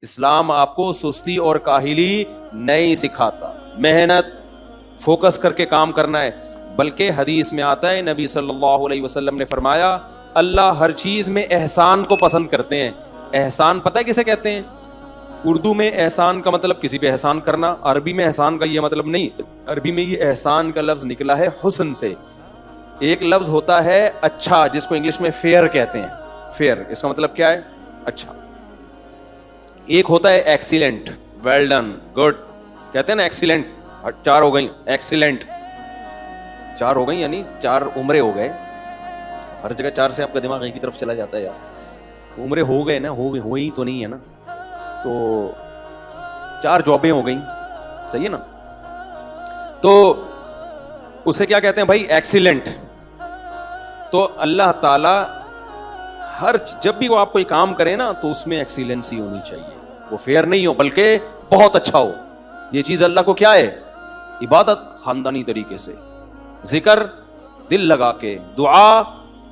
اسلام آپ کو سستی اور کاہلی نہیں سکھاتا، محنت فوکس کر کے کام کرنا ہے، بلکہ حدیث میں آتا ہے نبی صلی اللہ علیہ وسلم نے فرمایا اللہ ہر چیز میں احسان کو پسند کرتے ہیں۔ احسان پتہ ہے کسے کہتے ہیں؟ اردو میں احسان کا مطلب کسی پہ احسان کرنا، عربی میں احسان کا یہ مطلب نہیں، عربی میں یہ احسان کا لفظ نکلا ہے حسن سے۔ ایک لفظ ہوتا ہے اچھا، جس کو انگلش میں فیئر کہتے ہیں، فیئر اس کا مطلب کیا ہے؟ اچھا۔ ایک ہوتا ہے ایکسیلنٹ، ویل ڈن، گڈ، کہتے ہیں نا ایکسیلنٹ، 4 ہو گئی، ایکسیلنٹ 4 ہو گئی یعنی 4 عمریں ہو گئے۔ ہر جگہ 4 سے آپ کا دماغ ایک کی طرف چلا جاتا ہے یار، عمریں ہو گئے نا، ہوئی تو نہیں ہے نا، تو 4 جابیں ہو گئیں، صحیح ہے نا؟ تو اسے کیا کہتے ہیں بھائی؟ ایکسیلنٹ۔ تو اللہ تعالی جب بھی وہ آپ کوئی کام کرے نا تو اس میں ایکسیلنسی ہونی چاہیے، وہ فیئر نہیں ہو بلکہ بہت اچھا ہو۔ یہ چیز اللہ کو کیا ہے؟ عبادت خاندانی طریقے سے، ذکر دل لگا کے، دعا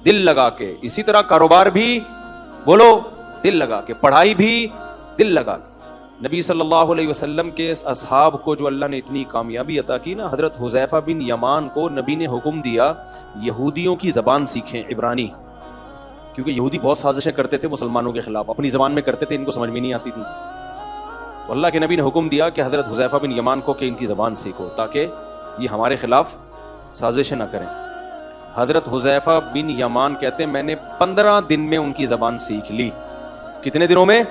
دل لگا کے، اسی طرح کاروبار بھی بولو دل لگا کے، پڑھائی بھی دل لگا کے۔ نبی صلی اللہ علیہ وسلم کے اصحاب کو جو اللہ نے اتنی کامیابی عطا کی نا، حضرت حذیفہ بن یمان کو نبی نے حکم دیا یہودیوں کی زبان سیکھیں، عبرانی، کیونکہ یہودی بہت سازشیں کرتے تھے مسلمانوں کے خلاف، اپنی زبان میں کرتے تھے، ان کو سمجھ میں نہیں آتی تھی۔ تو اللہ کے نبی نے حکم دیا کہ حضرت حذیفہ بن یمان کو کہ ان کی زبان سیکھو تاکہ یہ ہمارے خلاف سازشیں نہ کریں۔ حضرت حذیفہ بن یمان کہتے ہیں میں نے 15 دن میں ان کی زبان سیکھ لی۔ کتنے دنوں میں؟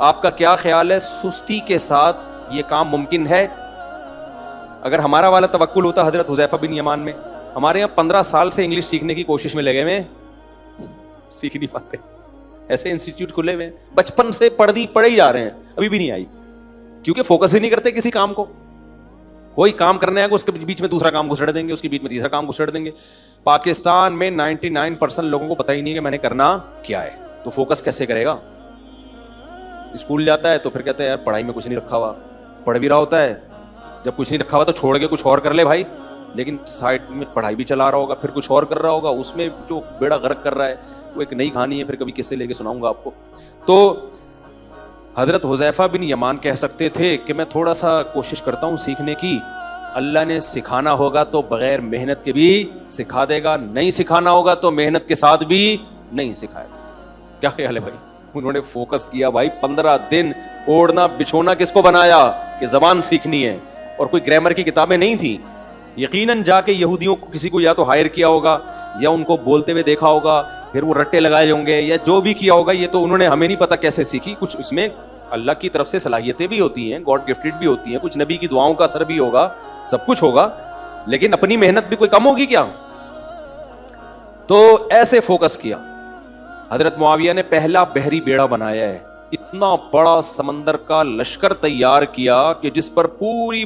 آپ کا کیا خیال ہے سستی کے ساتھ یہ کام ممکن ہے؟ اگر ہمارا والا توکل ہوتا حضرت حذیفہ بن یمان میں، ہمارے یہاں 15 سال سے انگلش سیکھنے کی کوشش میں لگے ہوئے، سیکھ نہیں پاتے، ایسے انسٹیٹیوٹ کھلے ہوئے، بچپن سے پڑھے ہی جا رہے ہیں، ابھی بھی نہیں آئی، کیونکہ فوکس ہی نہیں کرتے کسی کام کو۔ کوئی کام کرنے آئے گا اس کے بیچ میں دوسرا کام گھسڑ دیں گے، اس کے بیچ میں تیسرا کام گھسڑ دیں گے۔ پاکستان میں 99% لوگوں کو پتہ ہی نہیں کہ میں نے کرنا کیا ہے، تو فوکس کیسے کرے گا؟ اسکول جاتا ہے تو پھر کہتا ہے یار پڑھائی میں کچھ نہیں رکھا ہوا، پڑھ بھی رہا ہوتا ہے، جب کچھ نہیں رکھا ہوا تو چھوڑ کے کچھ اور کر لے بھائی، لیکن سائڈ میں پڑھائی بھی چلا رہا ہوگا، پھر کچھ اور کر رہا ہوگا، اس میں جو بیڑا غرق کر رہا ہے وہ ایک نئی کہانی ہے، پھر کبھی قصے لے کے سناؤں گا آپ کو۔ تو حضرت حذیفہ بن یمان کہہ سکتے تھے کہ میں تھوڑا سا کوشش کرتا ہوں سیکھنے کی، اللہ نے سکھانا ہوگا تو بغیر محنت کے بھی سکھا دے گا، نہیں سکھانا ہوگا تو محنت کے ساتھ بھی نہیں سکھائے گا۔ کیا خیال ہے بھائی؟ انہوں نے فوکس کیا بھائی، 15 دن اوڑھنا بچھونا کس کو بنایا کہ زبان سیکھنی ہے، اور کوئی گرامر کی کتابیں نہیں تھیں۔ یقیناً جا کے یہودیوں کو کسی کو یا تو ہائر کیا ہوگا یا ان کو بولتے ہوئے دیکھا ہوگا، پھر وہ رٹے لگائے ہوں گے یا جو بھی کیا ہوگا، یہ تو انہوں نے ہمیں نہیں پتا کیسے سیکھی، کچھ اس میں اللہ کی طرف سے صلاحیتیں بھی ہوتی ہیں، گاڈ گفٹڈ بھی ہوتی ہیں، کچھ نبی کی دعاؤں کا اثر بھی ہوگا، سب کچھ ہوگا، لیکن اپنی محنت بھی کوئی کم ہوگی کیا؟ تو ایسے فوکس کیا۔ حضرت معاویہ نے پہلا بحری بیڑا بنایا ہے، اتنا بڑا سمندر کا لشکر تیار کیا کہ جس پر پوری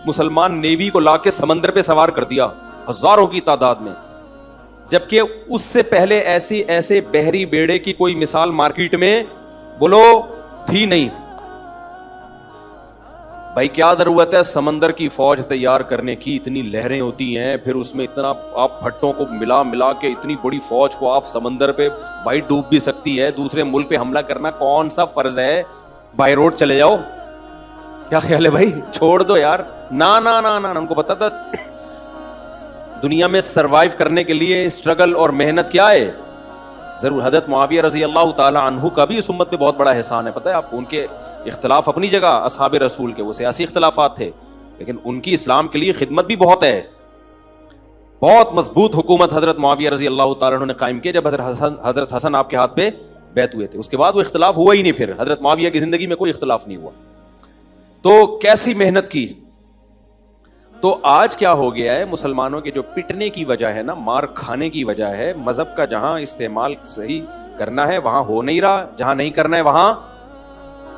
مسلمان نیوی کو لا کے سمندر پہ سوار کر دیا، ہزاروں کی تعداد میں، جبکہ اس سے پہلے ایسے بحری بیڑے کی کوئی مثال مارکیٹ میں بولو تھی نہیں۔ بھائی کیا ضرورت ہے سمندر کی فوج تیار کرنے کی، اتنی لہریں ہوتی ہیں، پھر اس میں اتنا آپ بھٹوں کو ملا کے اتنی بڑی فوج کو آپ سمندر پہ بھائی ڈوب بھی سکتی ہے، دوسرے ملک پہ حملہ کرنا کون سا فرض ہے؟ بائی روڈ چلے جاؤ۔ کیا خیال ہے بھائی؟ چھوڑ دو یار، نا نا نا نا، ان کو پتا تھا دنیا میں سروائیو کرنے کے لیے اسٹرگل اور محنت کیا ہے ضرور۔ حضرت معاویہ رضی اللہ تعالی عنہ کا بھی اس امت میں بہت بڑا احسان ہے، پتہ ہے آپ کو، ان کے اختلاف اپنی جگہ اصحاب رسول کے وہ سیاسی اختلافات تھے، لیکن ان کی اسلام کے لیے خدمت بھی بہت ہے۔ بہت مضبوط حکومت حضرت معاویہ رضی اللہ تعالیٰ عنہ نے قائم کی جب حضرت حسن آپ کے ہاتھ پہ بیعت ہوئے تھے، اس کے بعد وہ اختلاف ہوا ہی نہیں، پھر حضرت معاویہ کی زندگی میں کوئی اختلاف نہیں ہوا۔ تو کیسی محنت کی۔ تو آج کیا ہو گیا ہے، مسلمانوں کے جو پٹنے کی وجہ ہے نا، مار کھانے کی وجہ ہے، مذہب کا جہاں استعمال صحیح کرنا ہے وہاں ہو نہیں رہا، جہاں نہیں کرنا ہے وہاں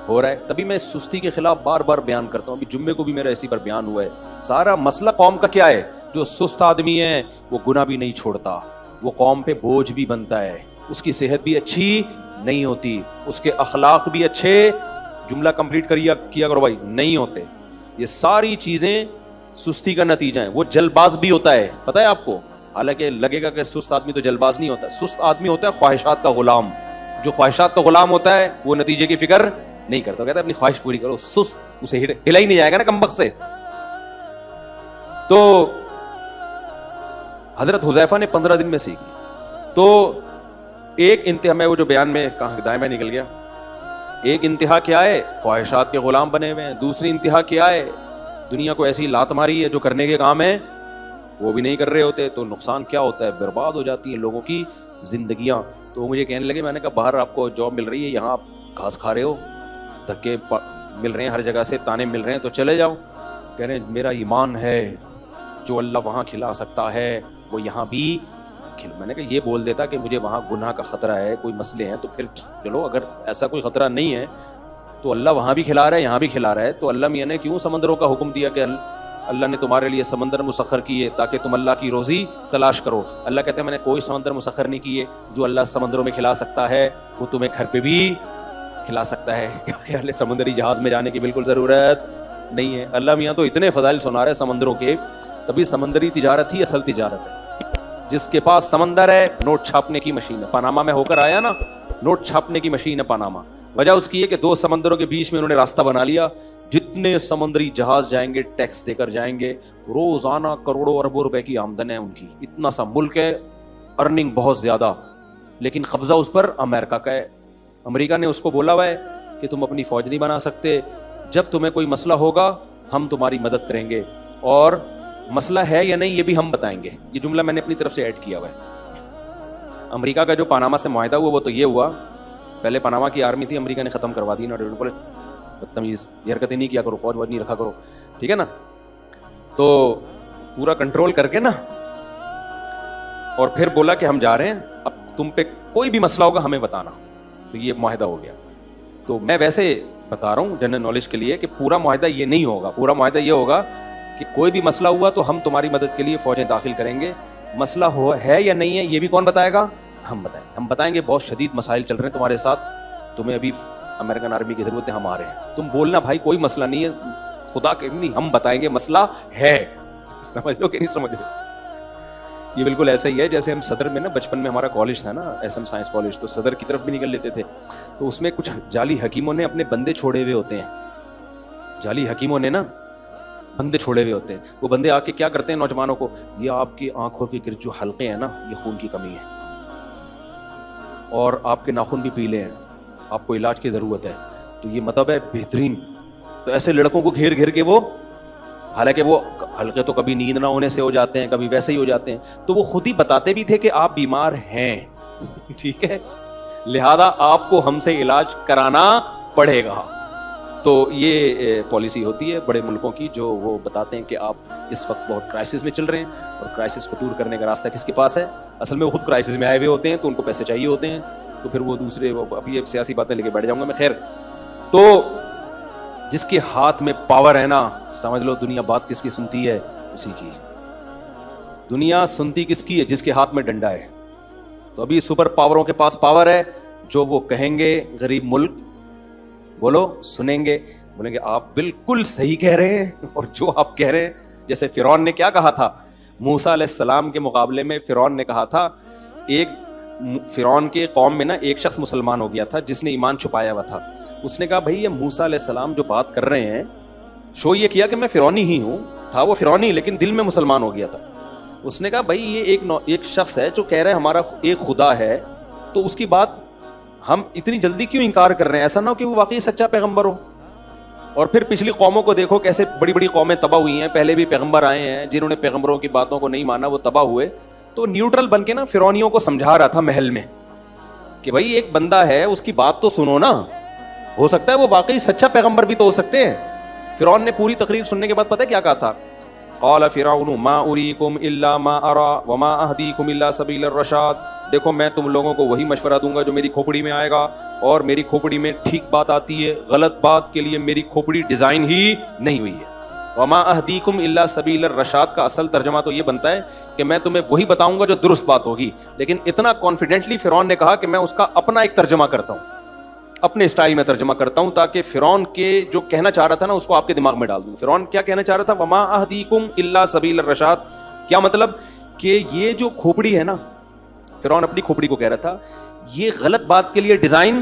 ہو رہا ہے۔ تبھی میں سستی کے خلاف بار بار بیان کرتا ہوں، ابھی جمعے کو بھی میرا اسی پر بیان ہوا ہے۔ سارا مسئلہ قوم کا کیا ہے؟ جو سست آدمی ہے وہ گناہ بھی نہیں چھوڑتا، وہ قوم پہ بوجھ بھی بنتا ہے، اس کی صحت بھی اچھی نہیں ہوتی، اس کے اخلاق بھی اچھے، جملہ کمپلیٹ کیا کرو بھائی، نہیں ہوتے۔ یہ ساری چیزیں سستی کا نتیجہ ہے۔ وہ جلد باز بھی ہوتا ہے، پتہ ہے آپ کو، حالانکہ لگے گا کہ سست آدمی تو جلد باز نہیں ہوتا، سست آدمی ہوتا ہے خواہشات کا غلام۔ جو خواہشات کا غلام ہوتا ہے وہ نتیجے کی فکر نہیں کرتا. کہتا ہے اپنی خواہش پوری کرو. سست, اسے ہلا ہی نہیں جائے گا نا کمبخت سے. تو حضرت حذیفہ نے 15 دن میں سیکھی. تو ایک انتہا, میں وہ جو بیان میں کہاں دائیں میں نکل گیا, ایک انتہا کیا ہے, خواہشات کے غلام بنے ہوئے ہیں. دوسری انتہا کیا ہے, دنیا کو ایسی لات ماری ہے جو کرنے کے کام ہے وہ بھی نہیں کر رہے ہوتے. تو نقصان کیا ہوتا ہے, برباد ہو جاتی ہیں لوگوں کی زندگیاں. تو مجھے کہنے لگے, میں نے کہا باہر آپ کو جاب مل رہی ہے, یہاں آپ گھاس کھا رہے ہو, دھکے مل رہے ہیں ہر جگہ سے, تانے مل رہے ہیں, تو چلے جاؤ. کہہ رہے ہیں میرا ایمان ہے جو اللہ وہاں کھلا سکتا ہے وہ یہاں بھی کھل. میں نے کہا یہ بول دیتا کہ مجھے وہاں گناہ کا خطرہ ہے, کوئی مسئلے ہیں, تو پھر چلو اگر ایسا کوئی خطرہ نہیں ہے تو اللہ وہاں بھی کھلا رہا ہے یہاں بھی کھلا رہا ہے. تو اللہ میاں نے کیوں سمندروں کا حکم دیا کہ اللہ نے تمہارے لیے سمندر مسخر کیے تاکہ تم اللہ کی روزی تلاش کرو. اللہ کہتے ہیں میں نے کوئی سمندر مسخر نہیں کیے, جو اللہ سمندروں میں کھلا سکتا ہے وہ تمہیں گھر پہ بھی کھلا سکتا ہے. کہ سمندری جہاز میں جانے کی بالکل ضرورت نہیں ہے. اللہ میاں تو اتنے فضائل سنا رہے سمندروں کے, تبھی سمندری تجارت ہی اصل تجارت ہے. جس کے پاس سمندر ہے, نوٹ چھاپنے کی مشین ہے. پاناما میں ہو کر آیا نا, نوٹ چھاپنے کی مشین ہے پاناما. وجہ اس کی ہے کہ 2 سمندروں کے بیچ میں انہوں نے راستہ بنا لیا. جتنے سمندری جہاز جائیں گے ٹیکس دے کر جائیں گے. روزانہ کروڑوں اربوں روپے کی آمدن ہے ان کی. اتنا سا ملک ہے, ارننگ بہت زیادہ, لیکن قبضہ اس پر امریکہ کا ہے. امریکہ نے اس کو بولا ہوا ہے کہ تم اپنی فوج نہیں بنا سکتے, جب تمہیں کوئی مسئلہ ہوگا ہم تمہاری مدد کریں گے, اور مسئلہ ہے یا نہیں یہ بھی ہم بتائیں گے. یہ جملہ میں نے اپنی طرف سے ایڈ کیا ہوا ہے. امریکہ کا جو پاناما سے معاہدہ ہوا وہ تو یہ ہوا, پہلے پاناما کی آرمی تھی, امریکہ نے ختم کروا دی نا. بولے بدتمیز, یہ حرکتیں نہیں کیا کرو, فوج ووج نہیں رکھا کرو, ٹھیک ہے نا. تو پورا کنٹرول کر کے نا, اور پھر بولا کہ ہم جا رہے ہیں, اب تم پہ کوئی بھی مسئلہ ہوگا ہمیں بتانا. تو یہ معاہدہ ہو گیا. تو میں ویسے بتا رہا ہوں جنرل نالج کے لیے کہ پورا معاہدہ یہ نہیں ہوگا. پورا معاہدہ یہ ہوگا کہ کوئی بھی مسئلہ ہوا تو ہم تمہاری مدد کے لیے فوجیں داخل کریں گے. مسئلہ ہے یا نہیں ہے یہ بھی کون بتائے گا, ہم بتائیں گے. بہت شدید مسائل چل رہے ہیں تمہارے ساتھ, تمہیں ابھی امریکن آرمی کی ضرورت ہے, ہم آ رہے ہیں. تم بولنا بھائی کوئی مسئلہ نہیں ہے, خدا کے نہیں, ہم بتائیں گے مسئلہ ہے. سمجھ لو کہ نہیں سمجھ لو. یہ بالکل ایسا ہی ہے جیسے ہم صدر میں نا, بچپن میں ہمارا کالج تھا نا ایس ایم سائنس کالج, تو صدر کی طرف بھی نکل لیتے تھے. تو اس میں کچھ جعلی حکیموں نے اپنے بندے چھوڑے ہوئے ہوتے ہیں. جعلی حکیموں نے نا بندے چھوڑے ہوئے ہوتے ہیں. وہ بندے آ کے کیا کرتے ہیں نوجوانوں کو, یہ آپ کی آنکھوں کے گرد جو حلقے ہیں نا یہ خون کی کمی ہے, اور آپ کے ناخن بھی پیلے ہیں, آپ کو علاج کی ضرورت ہے, تو یہ مطلب ہے بہترین. تو ایسے لڑکوں کو گھیر گھیر کے وہ, حالانکہ وہ حلقے تو کبھی نیند نہ ہونے سے ہو جاتے ہیں, کبھی ویسے ہی ہو جاتے ہیں, تو وہ خود ہی بتاتے بھی تھے کہ آپ بیمار ہیں, ٹھیک ہے, لہذا آپ کو ہم سے علاج کرانا پڑے گا. تو یہ پالیسی ہوتی ہے بڑے ملکوں کی, جو وہ بتاتے ہیں کہ آپ اس وقت بہت کرائسس میں چل رہے ہیں, اور کرائسس کو دور کرنے کا راستہ کس کے پاس ہے. اصل میں وہ خود کرائسس میں آئے ہوئے ہوتے ہیں, تو ان کو پیسے چاہیے ہوتے ہیں, تو پھر وہ دوسرے, ابھی یہ سیاسی باتیں لے کے بیٹھ جاؤں گا میں. خیر, تو جس کے ہاتھ میں پاور ہے نا, سمجھ لو دنیا بات کس کی سنتی ہے, اسی کی. دنیا سنتی کس کی ہے, جس کے ہاتھ میں ڈنڈا ہے. تو ابھی سپر پاوروں کے پاس پاور ہے, جو وہ کہیں گے غریب ملک بولو سنیں گے, بولیں گے آپ بالکل صحیح کہہ رہے ہیں. اور جو آپ کہہ رہے ہیں, جیسے فرعون نے کیا کہا تھا موسیٰ علیہ السلام کے مقابلے میں, فرعون نے کہا تھا, ایک فرعون کے قوم میں نا ایک شخص مسلمان ہو گیا تھا جس نے ایمان چھپایا ہوا تھا. اس نے کہا بھائی یہ موسیٰ علیہ السلام جو بات کر رہے ہیں, شو یہ کیا کہ میں فرعونی ہی ہوں, تھا وہ فرعونی لیکن دل میں مسلمان ہو گیا تھا. اس نے کہا بھائی یہ ایک شخص ہے جو کہہ رہا ہے ہمارا ایک خدا ہے, تو اس کی بات ہم اتنی جلدی کیوں انکار کر رہے ہیں, ایسا نہ ہو کہ وہ واقعی سچا پیغمبر ہو. اور پھر پچھلی قوموں کو دیکھو کیسے بڑی بڑی قومیں تباہ ہوئی ہیں, پہلے بھی پیغمبر آئے ہیں جنہوں نے پیغمبروں کی باتوں کو نہیں مانا, وہ تباہ ہوئے. تو نیوٹرل بن کے نا فرعونیوں کو سمجھا رہا تھا محل میں کہ بھائی ایک بندہ ہے, اس کی بات تو سنو نا, ہو سکتا ہے وہ واقعی سچا پیغمبر بھی تو ہو سکتے ہیں. فرعون نے پوری تقریر سننے کے بعد پتہ ہے کیا کہا تھا, قال فرعون ما اریکم الا ما ارى وما اهدیکم الا سبیل الرشاد. دیکھو میں تم لوگوں کو وہی مشورہ دوں گا جو میری کھوپڑی میں آئے گا, اور میری کھوپڑی میں ٹھیک بات آتی ہے, غلط بات کے لیے میری کھوپڑی ڈیزائن ہی نہیں ہوئی ہے. وما اهدیکم الا سبیل الرشاد کا اصل ترجمہ تو یہ بنتا ہے کہ میں تمہیں وہی بتاؤں گا جو درست بات ہوگی. لیکن اتنا کانفیڈنٹلی فرعون نے کہا کہ میں اس کا اپنا ایک ترجمہ کرتا ہوں, اپنے اسٹائل میں ترجمہ کرتا ہوں, تاکہ فرعون کے جو کہنا چاہ رہا تھا نا اس کو آپ کے دماغ میں ڈال دوں. فرعون کیا کہنا چاہ رہا تھا, وما اهدیکم الا سبیل الرشاد, کیا مطلب کہ یہ جو کھوپڑی ہے نا, فرعون اپنی کھوپڑی کو کہہ رہا تھا یہ غلط بات کے لیے ڈیزائن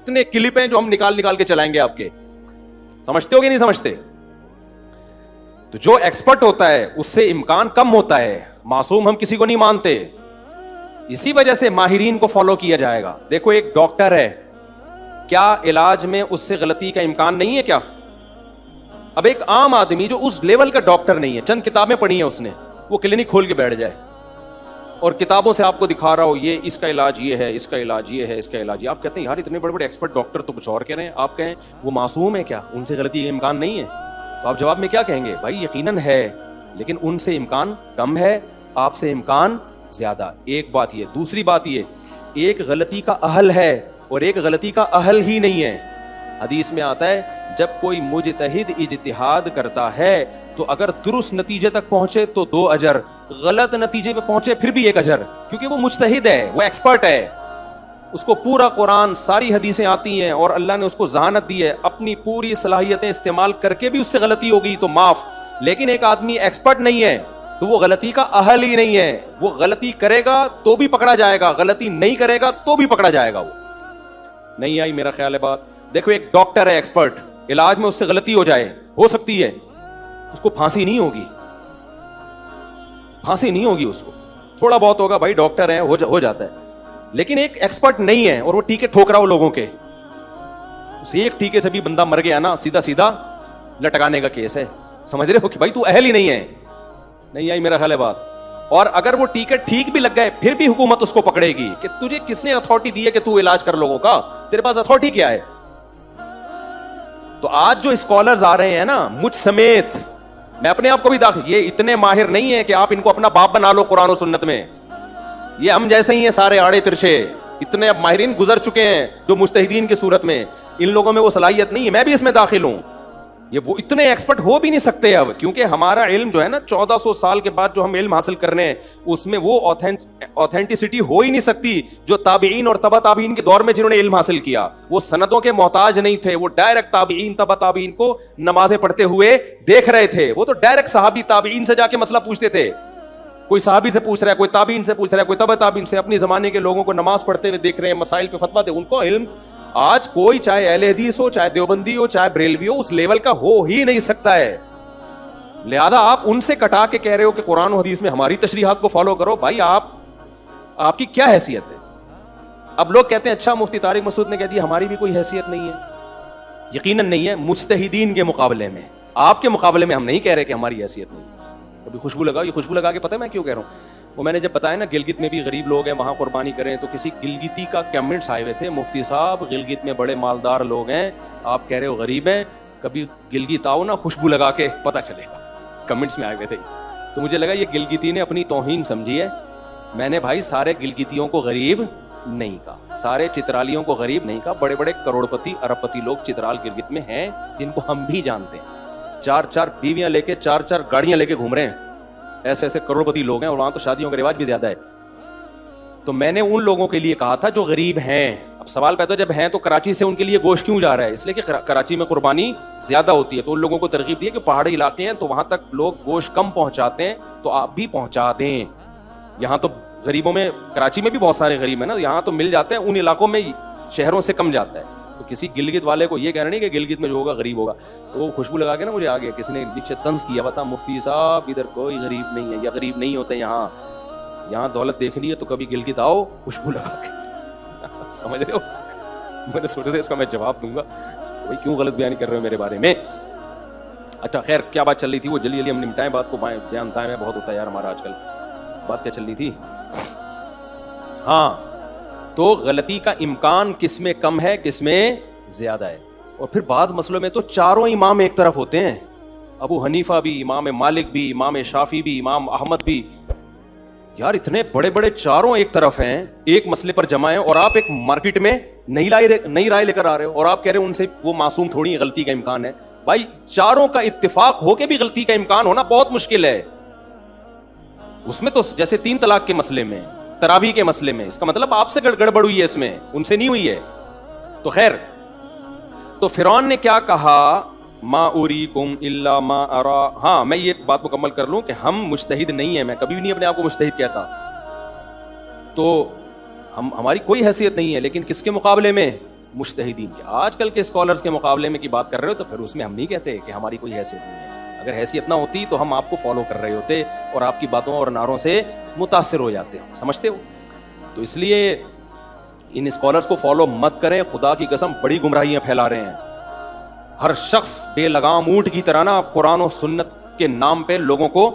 اتنے کلپ ہیں جو ہم نکال کے چلائیں گے آپ کے. سمجھتے ہو کہ نہیں سمجھتے؟ تو جو ایکسپرٹ ہوتا ہے اس سے امکان کم ہوتا ہے, معصوم ہم کسی کو نہیں مانتے, اسی وجہ سے ماہرین کو فالو کیا جائے گا. دیکھو ایک ڈاکٹر ہے, کیا علاج میں اس سے غلطی کا امکان نہیں ہے کیا؟ اب ایک عام آدمی جو اس لیول کا ڈاکٹر نہیں ہے, چند کتابیں پڑھی ہیں اس نے, وہ کلینک کھول کے بیٹھ جائے اور کتابوں سے آپ کو دکھا رہا ہو یہ اس کا علاج یہ ہے, اس کا علاج یہ ہے, اس کا علاج یہ, آپ کہتے ہیں یار اتنے بڑے بڑے ایکسپرٹ ڈاکٹر تو کچھ اور کہہ رہے ہیں, آپ کہیں وہ معصوم ہے کیا, ان سے غلطی کا امکان نہیں ہے؟ تو آپ جواب میں کیا کہیں گے؟ بھائی یقیناً ہے, لیکن ان سے امکان کم ہے, آپ سے امکان زیادہ. ایک بات یہ. دوسری بات یہ, ایک غلطی کا اہل ہے اور ایک غلطی کا اہل ہی نہیں ہے. حدیث میں آتا ہے جب کوئی مجتہد اجتہاد کرتا ہے تو اگر درست نتیجے تک پہنچے تو 2 اجر, غلط نتیجے پہ پہنچے پھر بھی 1 اجر, کیونکہ وہ مجتہد ہے, وہ ایکسپرٹ ہے, اس کو پورا قرآن ساری حدیثیں آتی ہیں اور اللہ نے اس کو ذہانت دی ہے, اپنی پوری صلاحیتیں استعمال کر کے بھی اس سے غلطی ہوگی تو معاف. لیکن ایک آدمی ایکسپرٹ نہیں ہے تو وہ غلطی کا اہل ہی نہیں ہے, وہ غلطی کرے گا تو بھی پکڑا جائے گا, غلطی نہیں کرے گا تو بھی پکڑا جائے گا. وہ نہیں آئی میرا خیال ہے بات. دیکھو ایک ڈاکٹر ہے ایکسپرٹ, علاج میں اس سے غلطی ہو جائے, ہو سکتی ہے, اس کو پھانسی نہیں ہوگی, پھانسی نہیں ہوگی, اس کو تھوڑا بہت ہوگا, بھائی ڈاکٹر ہے, ہو جاتا ہے. لیکن ایک ایکسپرٹ نہیں ہے اور وہ ٹیکے ٹھوک رہا ہو لوگوں کے, اس ایک ٹیکے سے بھی بندہ مر گیا نا, سیدھا لٹکانے کا کیس ہے. سمجھ رہے ہو کہ بھائی تو اہل ہی نہیں ہے. نہیں آئی میرا خیال ہے بات. اور اگر وہ ٹیکے ٹھیک بھی لگ گئے پھر بھی حکومت اس کو پکڑے گی کہ تجھے کس نے اتھارٹی دی ہے کہ تو علاج کر لوگوں کا, تیرے پاس اتھارٹی کیا ہے؟ تو آج جو اسکالرز آ رہے ہیں نا, مجھ سمیت, میں اپنے آپ کو بھی داخل, یہ اتنے ماہر نہیں ہے کہ آپ ان کو اپنا باپ بنا لو قرآن و سنت میں. یہ ہم جیسے ہی ہیں سارے آڑے ترچے, اتنے اب ماہرین گزر چکے ہیں جو مجتہدین کی صورت میں, ان لوگوں میں وہ صلاحیت نہیں ہے, میں بھی اس میں داخل ہوں. یہ وہ اتنے ایکسپرٹ ہو بھی نہیں سکتے اب, کیونکہ ہمارا علم جو ہے نا 1400 سال کے بعد جو ہم علم حاصل کر رہے ہیں اس میں وہ اوتھینٹسٹی ہو ہی نہیں سکتی جو تابعین اور تبع تابعین کے دور میں جنہوں نے علم حاصل کیا. وہ سندوں کے محتاج نہیں تھے, وہ ڈائریکٹ تابعین تبع تابعین کو نمازیں پڑھتے ہوئے دیکھ رہے تھے. وہ تو ڈائریکٹ صحابی تابعین سے جا کے مسئلہ پوچھتے تھے, کوئی صحابی سے پوچھ رہا ہے, کوئی تابعین سے پوچھ رہا ہے, کوئی تبع تابعین سے, اپنی زمانے کے لوگوں کو نماز پڑھتے ہوئے دیکھ رہے ہیں, مسائل پہ فتویٰ دے, ان کو علم. آج کوئی چاہے اہل حدیث ہو, چاہے دیوبندی ہو, چاہے بریلوی ہو, اس لیول کا ہو ہی نہیں سکتا ہے. لہذا آپ ان سے کٹا کے کہہ رہے ہو کہ قرآن و حدیث میں ہماری تشریحات کو فالو کرو. بھائی آپ کی کیا حیثیت ہے؟ اب لوگ کہتے ہیں اچھا مفتی طارق مسعود نے کہہ دیا, ہماری بھی کوئی حیثیت نہیں ہے. یقیناً نہیں ہے, مجتہدین کے مقابلے میں, آپ کے مقابلے میں ہم نہیں کہہ رہے کہ ہماری حیثیت نہیں. کبھی خوشبو لگاؤ, یہ خوشبو لگا کے پتہ ہے میں کیوں کہہ رہا ہوں؟ وہ میں نے جب بتایا نا گلگت میں بھی غریب لوگ ہیں, وہاں قربانی کریں, تو کسی گلگتی کا کمنٹس آئے ہوئے تھے, مفتی صاحب گلگت میں بڑے مالدار لوگ ہیں, آپ کہہ رہے ہو غریب ہیں, کبھی گلگت آؤ نا خوشبو لگا کے پتہ چلے گا. کمنٹس میں آئے ہوئے تھے. تو مجھے لگا یہ گلگتی نے اپنی توہین سمجھی ہے. میں نے بھائی سارے گلگتیوں کو غریب نہیں کہا, سارے چترالیوں کو غریب نہیں کہا. بڑے بڑے کروڑ پتی ارب پتی لوگ چترال گلگت میں ہیں جن کو ہم بھی جانتے ہیں, 4 بیویاں لے کے 4 گاڑیاں لے کے گھوم رہے ہیں, ایسے کروڑ پتی لوگ ہیں, اور وہاں تو شادیوں کا رواج بھی زیادہ ہے. تو میں نے ان لوگوں کے لیے کہا تھا جو غریب ہیں. اب سوال پیدا جب ہیں تو کراچی سے ان کے لیے گوشت کیوں جا رہا ہے؟ اس لیے کہ کراچی میں قربانی زیادہ ہوتی ہے, تو ان لوگوں کو ترغیب دی ہے کہ پہاڑی علاقے ہیں تو وہاں تک لوگ گوشت کم پہنچاتے ہیں, تو آپ بھی پہنچا دیں. یہاں تو غریبوں میں, کراچی میں بھی بہت سارے غریب ہیں نا, یہاں تو مل جاتے ہیں, ان علاقوں میں شہروں سے کم جاتا ہے. تو کسی گلگت والے کو یہ کہنا نہیں کہ گلگت میں جو ہوگا غریب ہوگا. تو خوشبو لگا کے نا مجھے آگے کسی نے پیچھے طنز کیا, بتا مفتی صاحب ادھر کوئی غریب نہیں ہے, یا غریب نہیں ہوتے یہاں دولت دیکھنی ہے تو کبھی گلگت آؤ خوشبو لگا کے. سمجھ رہے ہو؟ میں نے سوچا تھا اس کا میں جواب دوں گا, بھائی کیوں غلط بیان کر رہے ہو میرے بارے میں. اچھا خیر, کیا بات چل رہی تھی وہ جلدی ہم نمٹائیں بات کو, بیان ٹائم ہے بہت ہوتا ہے یار ہمارا آج کل. بات کیا چل رہی تھی؟ ہاں, تو غلطی کا امکان کس میں کم ہے کس میں زیادہ ہے. اور پھر بعض مسئلوں میں تو چاروں امام ایک طرف ہوتے ہیں, ابو حنیفہ بھی, امام مالک بھی, امام شافعی بھی, امام احمد بھی. یار اتنے بڑے بڑے چاروں ایک طرف ہیں, ایک مسئلے پر جمع ہیں, اور آپ ایک مارکیٹ میں نئی رائے لے کر آ رہے ہو, اور آپ کہہ رہے ہو ان سے وہ معصوم تھوڑی غلطی کا امکان ہے. بھائی چاروں کا اتفاق ہو کے بھی غلطی کا امکان ہونا بہت مشکل ہے. اس میں تو جیسے 3 طلاق کے مسئلے میں, تراویح کے مسئلے میں, اس کا مطلب آپ سے گڑبڑ ہوئی ہے, اس میں ان سے نہیں ہوئی ہے. تو خیر, تو فرعون نے کیا کہا, ما اریکم الا ما ارا. ہاں میں یہ بات مکمل کر لوں کہ ہم مجتہد نہیں ہیں, میں کبھی بھی نہیں اپنے آپ کو مجتہد کہتا, تو ہماری کوئی حیثیت نہیں ہے, لیکن کس کے مقابلے میں؟ مجتہدین کے. آج کل کے اسکالرس کے مقابلے میں کی بات کر رہے ہو تو پھر اس میں ہم نہیں کہتے کہ ہماری کوئی حیثیت نہیں ہے. اگر حیثیت نہ ہوتی تو ہم آپ کو فالو کر رہے ہوتے اور آپ کی باتوں اور نعروں سے متاثر ہو جاتے. سمجھتے ہو؟ تو اس لیے ان اسکالرس کو فالو مت کریں. خدا کی قسم بڑی گمراہیاں پھیلا رہے ہیں. ہر شخص بے لگام اونٹ کی طرح نا قرآن و سنت کے نام پہ لوگوں کو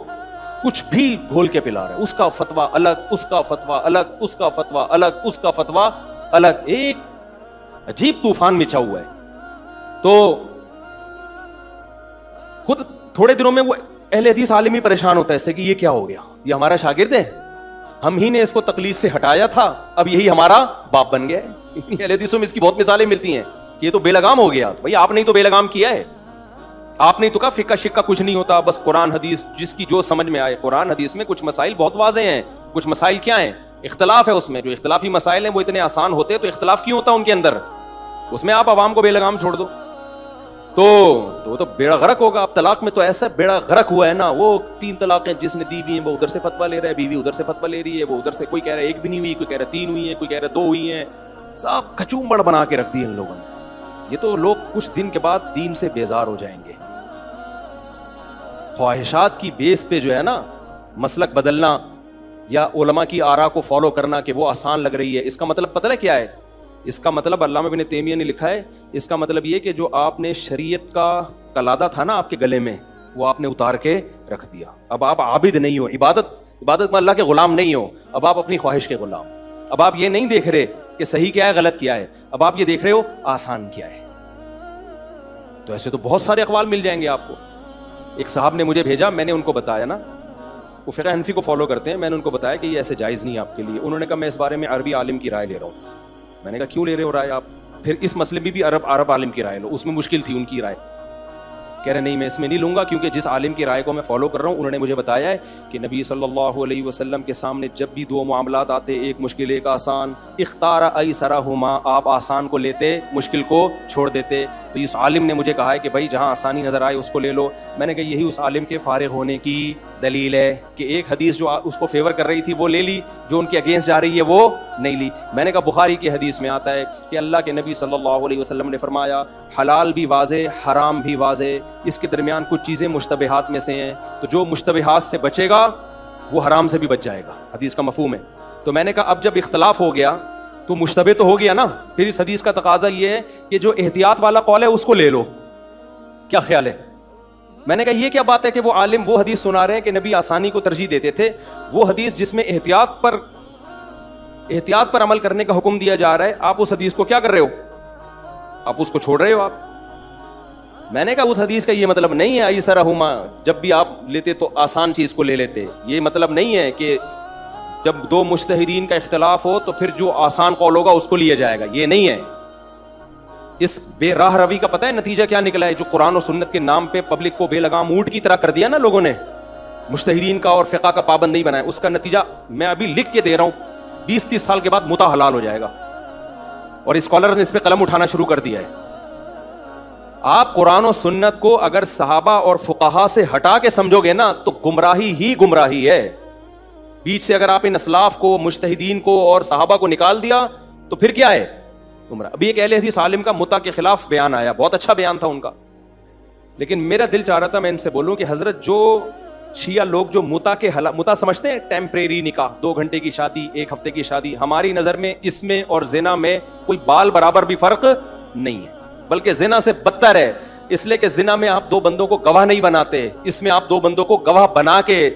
کچھ بھی گھول کے پلا رہا ہے. اس کا فتویٰ الگ, اس کا فتویٰ الگ, اس کا فتویٰ الگ, اس کا فتویٰ الگ. ایک عجیب طوفان مچا ہوا ہے. تو خود تھوڑے دنوں میں وہ اہل حدیث عالم ہی پریشان ہوتا ہے اس سے کہ یہ کیا ہو گیا, یہ ہمارا شاگرد ہے, ہم ہی نے اس کو تقلید سے ہٹایا تھا, اب یہی ہمارا باپ بن گیا ہے. اہل حدیثوں میں اس کی بہت مثالیں ملتی ہیں کہ یہ تو بے لگام ہو گیا. بھائی آپ نے تو بے لگام کیا ہے, آپ نے تو کہا فقہ شکہ کچھ نہیں ہوتا, بس قرآن حدیث جس کی جو سمجھ میں آئے. قرآن حدیث میں کچھ مسائل بہت واضح ہیں, کچھ مسائل کیا ہیں, اختلاف ہے اس میں. جو اختلافی مسائل ہیں وہ اتنے آسان ہوتے ہیں تو اختلاف کیوں ہوتا ان کے اندر, اس میں آپ عوام کو بے لگام چھوڑ دو تو بیڑا غرق ہوگا. اب طلاق میں تو ایسا بیڑا غرق ہوا ہے نا, وہ 3 طلاقیں جس نے دی ہوئی ہیں وہ ادھر سے فتویٰ لے رہا ہے, بیوی ادھر سے فتویٰ لے رہی ہے, وہ ادھر سے کوئی کہہ رہا ہے 1 بھی نہیں ہوئی, کوئی کہہ رہا ہے 3 ہوئی ہیں, کوئی کہہ رہا ہے 2 ہوئی ہیں. سب کچومبڑ بنا کے رکھ دی ان لوگوں نے. یہ تو لوگ کچھ دن کے بعد دین سے بیزار ہو جائیں گے. خواہشات کی بیس پہ جو ہے نا مسلک بدلنا یا علماء کی آراء کو فالو کرنا کہ وہ آسان لگ رہی ہے, اس کا مطلب پتہ ہے کیا ہے؟ اس کا مطلب علامہ ابن تیمیہ نے لکھا ہے, اس کا مطلب یہ کہ جو آپ نے شریعت کا قلادہ تھا نا آپ کے گلے میں, وہ آپ نے اتار کے رکھ دیا. اب آپ عابد نہیں ہو, عبادت میں اللہ کے غلام نہیں ہو, اب آپ اپنی خواہش کے غلام. اب آپ یہ نہیں دیکھ رہے کہ صحیح کیا ہے غلط کیا ہے, اب آپ یہ دیکھ رہے ہو آسان کیا ہے. تو ایسے تو بہت سارے اقوال مل جائیں گے آپ کو. ایک صاحب نے مجھے بھیجا, میں نے ان کو بتایا نا, وہ فقہ حنفی کو فالو کرتے ہیں, میں نے ان کو بتایا کہ یہ ایسے جائز نہیں ہے آپ کے لیے. انہوں نے کہا میں اس بارے میں عربی عالم کی رائے لے رہا ہوں. میں نے کہا کیوں لے رہے ہو رائے آپ؟ پھر اس مسئلے میں بھی عرب عالم کی رائے لو. اس میں مشکل تھی ان کی رائے. کہہ رہے نہیں میں اس میں نہیں لوں گا, کیونکہ جس عالم کی رائے کو میں فالو کر رہا ہوں انہوں نے مجھے بتایا ہے کہ نبی صلی اللہ علیہ وسلم کے سامنے جب بھی 2 معاملات آتے, ایک مشکل ایک آسان, اختار ایسرہما, آپ آسان کو لیتے مشکل کو چھوڑ دیتے. تو اس عالم نے مجھے کہا ہے کہ بھائی جہاں آسانی نظر آئے اس کو لے لو. میں نے کہا یہی اس عالم کے فارغ ہونے کی دلیل ہے کہ ایک حدیث جو اس کو فیور کر رہی تھی وہ لے لی, جو ان کے اگینسٹ جا رہی ہے وہ نہیں لی. میں نے کہا بخاری کی حدیث میں آتا ہے کہ اللہ کے نبی صلی اللہ علیہ وسلم نے فرمایا حلال بھی واضح حرام بھی واضح, اس کے درمیان کچھ چیزیں مشتبہات میں سے ہیں, تو جو مشتبہات سے بچے گا وہ حرام سے بھی بچ جائے گا. حدیث کا مفہوم ہے. تو میں نے کہا اب جب اختلاف ہو گیا تو مشتبہ تو ہو گیا نا, پھر اس حدیث کا تقاضا یہ ہے کہ جو احتیاط والا قول ہے اس کو لے لو. کیا خیال ہے؟ میں نے کہا یہ کیا بات ہے کہ وہ عالم وہ حدیث سنا رہے ہیں کہ نبی آسانی کو ترجیح دیتے تھے, وہ حدیث جس میں احتیاط پر عمل کرنے کا حکم دیا جا رہا ہے, آپ اس حدیث کو کیا کر رہے ہو, آپ اس کو چھوڑ رہے ہو آپ. میں نے کہا اس حدیث کا یہ مطلب نہیں ہے ایسرہما, جب بھی آپ لیتے تو آسان چیز کو لے لیتے. یہ مطلب نہیں ہے کہ جب 2 مجتہدین کا اختلاف ہو تو پھر جو آسان قول ہوگا اس کو لیا جائے گا, یہ نہیں ہے. اس بے راہ روی کا پتہ ہے نتیجہ کیا نکلا ہے؟ جو قرآن و سنت کے نام پہ پبلک کو بے لگام اونٹ کی طرح کر دیا نا لوگوں نے, مجتہدین کا اور فقہ کا پابند نہیں بنایا, اس کا نتیجہ میں ابھی لکھ کے دے رہا ہوں, 20-30 سال کے بعد متا حلال ہو جائے گا. اور اسکالرز نے اس پہ قلم اٹھانا شروع کر دیا ہے. آپ قرآن و سنت کو اگر صحابہ اور فقہا سے ہٹا کے سمجھو گے نا تو گمراہی ہی گمراہی ہے. بیچ سے اگر آپ ان اسلاف کو, مجتہدین کو اور صحابہ کو نکال دیا تو پھر کیا ہے؟ گمراہ. ابھی ایک اہل حدیث عالم کا متا کے خلاف بیان آیا, بہت اچھا بیان تھا ان کا, لیکن میرا دل چاہ رہا تھا میں ان سے بولوں کہ حضرت جو شیعہ لوگ جو متا سمجھتے ہیں, ٹیمپریری نکاح, 2 گھنٹے کی شادی, 1 ہفتے کی شادی, ہماری نظر میں اس میں اور زنا میں کوئی بال برابر بھی فرق نہیں ہے, بلکہ زنا سے بدتر ہے. اس لیے کہ زنا میں آپ 2 بندوں کو گواہ نہیں بناتے, اس میں آپ 2 بندوں کو گواہ بنا کے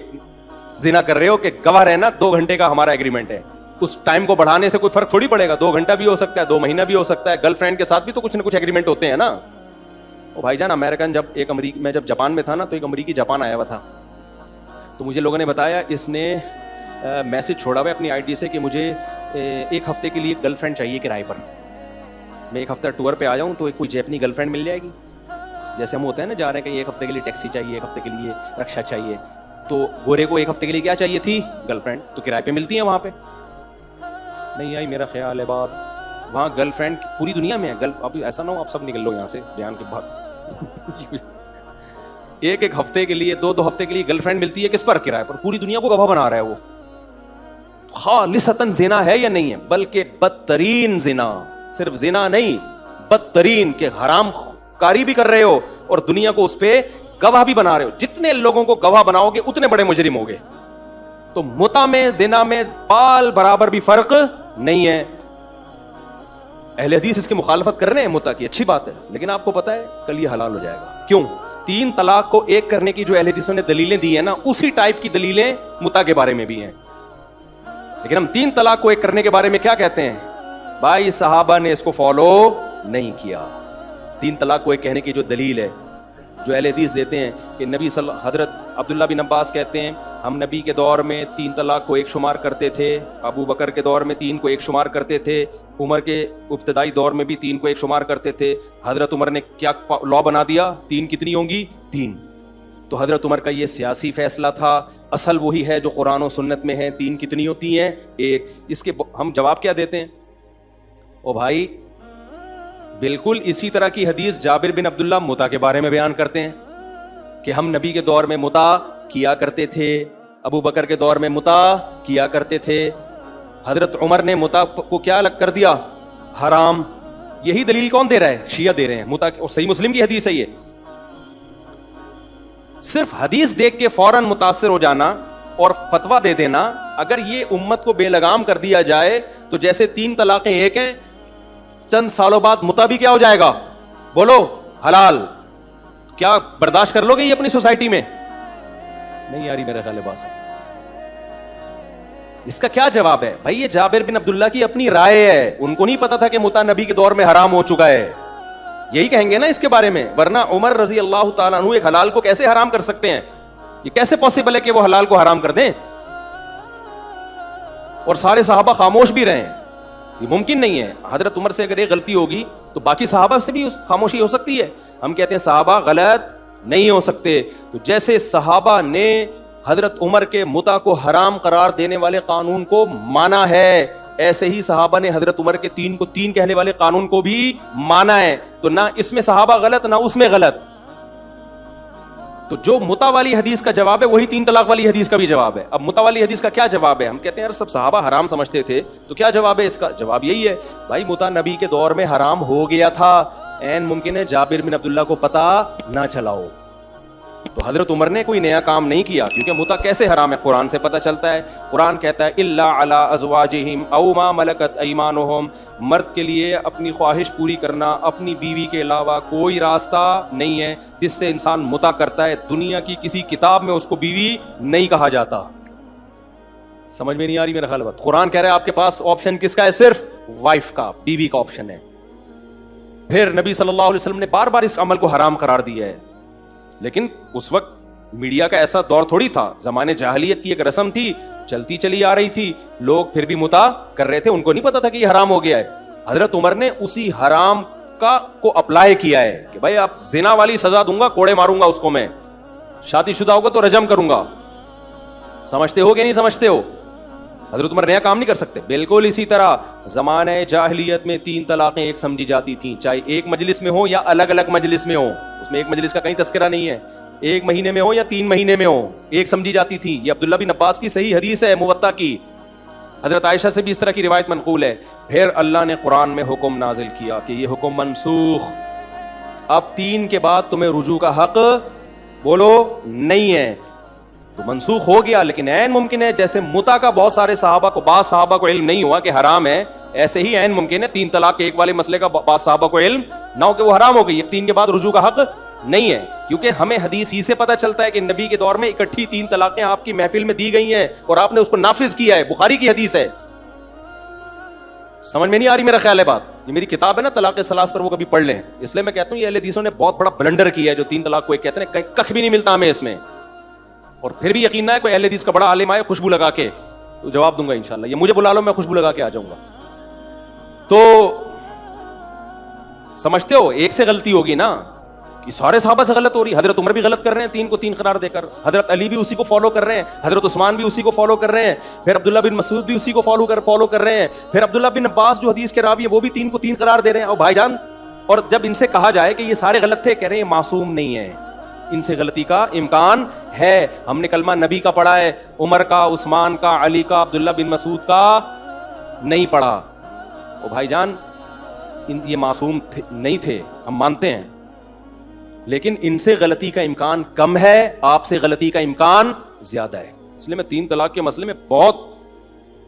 زنا کر رہے ہو کہ گواہ رہنا 2 گھنٹے کا ہمارا ایگریمنٹ ہے. اس ٹائم کو بڑھانے سے کوئی فرق تھوڑی پڑے گا, 2 گھنٹہ بھی ہو سکتا ہے, 2 مہینہ بھی ہو سکتا ہے. گرل فرینڈ کے ساتھ بھی تو کچھ نہ کچھ ایگریمنٹ ہوتے ہیں نا. وہ بھائی جان امریکن جب میں جب جاپان میں تھا نا, تو ایک امریکی جاپان آیا ہوا تھا, تو مجھے لوگوں نے بتایا اس نے میسج چھوڑا ہوا اپنی ID سے کہ مجھے 1 ہفتے کے لیے گرل فرینڈ چاہیے کرائے پر. میں 1 ہفتہ ٹور پہ آیا ہوں تو کوئی جیپنی گرل فرینڈ مل جائے گی. جیسے ہم ہوتے ہیں نا جا رہے ہیں کہ 1 ہفتے کے لیے ٹیکسی چاہیے, 1 ہفتے کے لیے رکشا چاہیے, تو گورے کو 1 ہفتے کے لیے کیا چاہیے تھی؟ Girl friend. تو کرائے پہ ملتی ہیں وہاں پہ نہیں آئی میرا خیال ہے بات. وہاں گرل فرینڈ پوری دنیا میں ہے. اب ایسا نہ ہو آپ سب نکل لو یہاں سے بیان کے بعد. 1 ہفتے کے لیے 2 ہفتے کے لیے گرل فرینڈ ملتی ہے, کس پر؟ کرائے پر. پوری دنیا کو گواہ بنا رہا ہے وہ. خالصتاً زنا ہے یا نہیں ہے؟ بلکہ بدترین زنا, صرف زنا نہیں، بدترین کہ حرام کاری بھی کر رہے ہو اور دنیا کو اس پہ گواہ بھی بنا رہے ہو. جتنے لوگوں کو گواہ بناؤ گے اتنے بڑے مجرم ہوگے. تو متع میں زنا میں بال برابر بھی فرق نہیں ہے. اہل حدیث اس کی مخالفت کر رہے ہیں متع کی، اچھی بات ہے، لیکن آپ کو پتا ہے کل یہ حلال ہو جائے گا. کیوں؟ 3 طلاق کو ایک کرنے کی جو اہل حدیثوں نے دلیلیں دی ہیں نا، اسی ٹائپ کی دلیلیں متع کے بارے میں بھی ہیں. لیکن ہم 3 طلاق کو ایک کرنے کے بارے میں کیا کہتے ہیں؟ بھائی صحابہ نے اس کو فالو نہیں کیا. 3 طلاق کو ایک کہنے کی جو دلیل ہے جو اہل حدیث دیتے ہیں کہ حضرت عبداللہ بن عباس کہتے ہیں ہم نبی کے دور میں 3 طلاق کو ایک شمار کرتے تھے، ابو بکر کے دور میں 3 کو ایک شمار کرتے تھے، عمر کے ابتدائی دور میں بھی 3 کو ایک شمار کرتے تھے. حضرت عمر نے کیا لا بنا دیا؟ 3 کتنی ہوں گی؟ 3. تو حضرت عمر کا یہ سیاسی فیصلہ تھا. اصل وہی ہے جو قرآن و سنت میں ہے. 3 کتنی ہوتی ہیں؟ 1. اس کے ہم جواب کیا دیتے ہیں؟ او بھائی بالکل اسی طرح کی حدیث جابر بن عبداللہ متع کے بارے میں بیان کرتے ہیں کہ ہم نبی کے دور میں متع کیا کرتے تھے، ابو بکر کے دور میں متع کیا کرتے تھے، حضرت عمر نے متع کو کیا الگ کر دیا؟ حرام. یہی دلیل کون دے رہا ہے؟ شیعہ دے رہے ہیں. متع اور صحیح مسلم کی حدیث ہے یہ. صرف حدیث دیکھ کے فوراً متاثر ہو جانا اور فتویٰ دے دینا، اگر یہ امت کو بے لگام کر دیا جائے تو جیسے 3 طلاقیں ایک ہیں، چند سالوں بعد متع بھی کیا ہو جائے گا؟ بولو حلال. کیا برداشت کر لو گے یہ اپنی سوسائٹی میں؟ نہیں یاری میرا خیال ہے بات. اس کا کیا جواب ہے؟ بھائی یہ جابر بن عبداللہ کی اپنی رائے ہے، ان کو نہیں پتا تھا کہ متع نبی کے دور میں حرام ہو چکا ہے. یہی کہیں گے نا اس کے بارے میں، ورنہ عمر رضی اللہ تعالیٰ عنہ ایک حلال کو کیسے حرام کر سکتے ہیں؟ یہ کیسے پاسبل ہے کہ وہ حلال کو حرام کر دیں اور سارے صحابہ خاموش بھی رہیں؟ یہ ممکن نہیں ہے. حضرت عمر سے اگر یہ غلطی ہوگی تو باقی صحابہ سے بھی خاموشی ہو سکتی ہے. ہم کہتے ہیں صحابہ غلط نہیں ہو سکتے. تو جیسے صحابہ نے حضرت عمر کے متع کو حرام قرار دینے والے قانون کو مانا ہے، ایسے ہی صحابہ نے حضرت عمر کے 3 کو 3 کہنے والے قانون کو بھی مانا ہے. تو نہ اس میں صحابہ غلط نہ اس میں غلط. تو جو متع والی حدیث کا جواب ہے وہی 3 طلاق والی حدیث کا بھی جواب ہے. اب متع والی حدیث کا کیا جواب ہے؟ ہم کہتے ہیں یار سب صحابہ حرام سمجھتے تھے، تو کیا جواب ہے اس کا؟ جواب یہی ہے بھائی متع نبی کے دور میں حرام ہو گیا تھا، عین ممکن ہے جابر بن عبداللہ کو پتہ نہ چلا ہو. تو حضرت عمر نے کوئی نیا کام نہیں کیا، کیونکہ متع کیسے حرام ہے قرآن سے پتہ چلتا ہے. قرآن کہتا ہے الا علی ازواجہم او ما ملکت ایمانہم، مرد کے لیے اپنی خواہش پوری کرنا اپنی بیوی کے علاوہ کوئی راستہ نہیں ہے جس سے انسان متع کرتا ہے. دنیا کی کسی کتاب میں اس کو بیوی نہیں کہا جاتا. سمجھ میں نہیں آ رہی میرا خیال؟ بات قرآن کہہ رہا ہے آپ کے پاس آپشن کس کا ہے؟ صرف وائف کا، بیوی کا آپشن ہے. پھر نبی صلی اللہ علیہ وسلم نے بار بار اس عمل کو حرام قرار دیا ہے. لیکن اس وقت میڈیا کا ایسا دور تھوڑی تھا، زمانے جاہلیت کی ایک رسم تھی، چلتی چلی آ رہی تھی، لوگ پھر بھی متع کر رہے تھے، ان کو نہیں پتا تھا کہ یہ حرام ہو گیا ہے. حضرت عمر نے اسی حرام کو اپلائی کیا ہے کہ بھائی آپ زنا والی سزا دوں گا، کوڑے ماروں گا اس کو، میں شادی شدہ ہوگا تو رجم کروں گا. سمجھتے ہو کہ نہیں سمجھتے ہو؟ حضرت عمر نیا کام نہیں کر سکتے. بالکل اسی طرح زمانہ جاہلیت میں 3 طلاقیں ایک سمجھی جاتی تھیں، چاہے ایک مجلس میں ہو یا الگ الگ مجلس میں ہو. اس میں ایک مجلس کا کہیں تذکرہ نہیں ہے. 1 مہینے میں ہو یا 3 مہینے میں ہو، ایک سمجھی جاتی تھی. یہ عبداللہ بن عباس کی صحیح حدیث ہے موطا کی. حضرت عائشہ سے بھی اس طرح کی روایت منقول ہے. پھر اللہ نے قرآن میں حکم نازل کیا کہ یہ حکم منسوخ، اب 3 کے بعد تمہیں رجوع کا حق بولو نہیں ہے. تو منسوخ ہو گیا. لیکن عین ممکن ہے جیسے متع کا بعض صحابہ کو علم نہیں ہوا کہ حرام ہے، ایسے ہی عین ممکن ہے 3 طلاق کے ایک والے مسئلے کا بعض صحابہ کو علم نہ ہو کہ وہ حرام ہو گئی. 3 کے بعد رجوع کا حق نہیں ہے، کیونکہ ہمیں حدیث ہی سے پتہ چلتا ہے کہ نبی کے دور میں اکٹھی 3 طلاقیں آپ کی محفل میں دی گئی ہیں اور آپ نے اس کو نافذ کیا ہے. بخاری کی حدیث ہے. سمجھ میں نہیں آ رہی میرا خیال ہے بات؟ یہ میری کتاب ہے نا طلاق ثلاث پر، وہ کبھی پڑھ لیں. اس لیے میں کہتا ہوں یہ اہل حدیثوں نے بہت بڑا بلنڈر کیا ہے جو 3 طلاق کو ایک کہتے ہیں، کخ بھی نہیں ملتا ہمیں اس میں. اور پھر بھی یقین نہ ہے کوئی اہل حدیث کا بڑا عالم آئے خوشبو لگا کے تو جواب دوں گا انشاءاللہ. یہ مجھے بلا لو، میں خوشبو لگا کے آ جاؤں گا. تو سمجھتے ہو ایک سے غلطی ہوگی نا کہ سارے صحابہ سے غلط ہو رہی. حضرت عمر بھی غلط کر رہے ہیں 3 کو 3 قرار دے کر، حضرت علی بھی اسی کو فالو کر رہے ہیں، حضرت عثمان بھی اسی کو فالو کر رہے ہیں، پھر عبداللہ بن مسعود بھی اسی کو فالو کر رہے ہیں، پھر عبداللہ بن عباس جو حدیث کے راوی ہیں وہ بھی 3 کو 3 قرار دے رہے ہیں. اور بھائی جان، اور جب ان سے کہا جائے کہ یہ سارے غلط تھے، کہہ رہے ہیں معصوم نہیں ہے، ان سے غلطی کا امکان ہے. ہم نے کلمہ نبی کا پڑھا ہے، عمر کا، عثمان کا، علی کا، عبداللہ بن مسعود کا نہیں پڑھا. او بھائی جان، یہ معصوم نہیں تھے، ہم مانتے ہیں، لیکن ان سے غلطی کا امکان کم ہے، آپ سے غلطی کا امکان زیادہ ہے. اس لیے میں 3 طلاق کے مسئلے میں بہت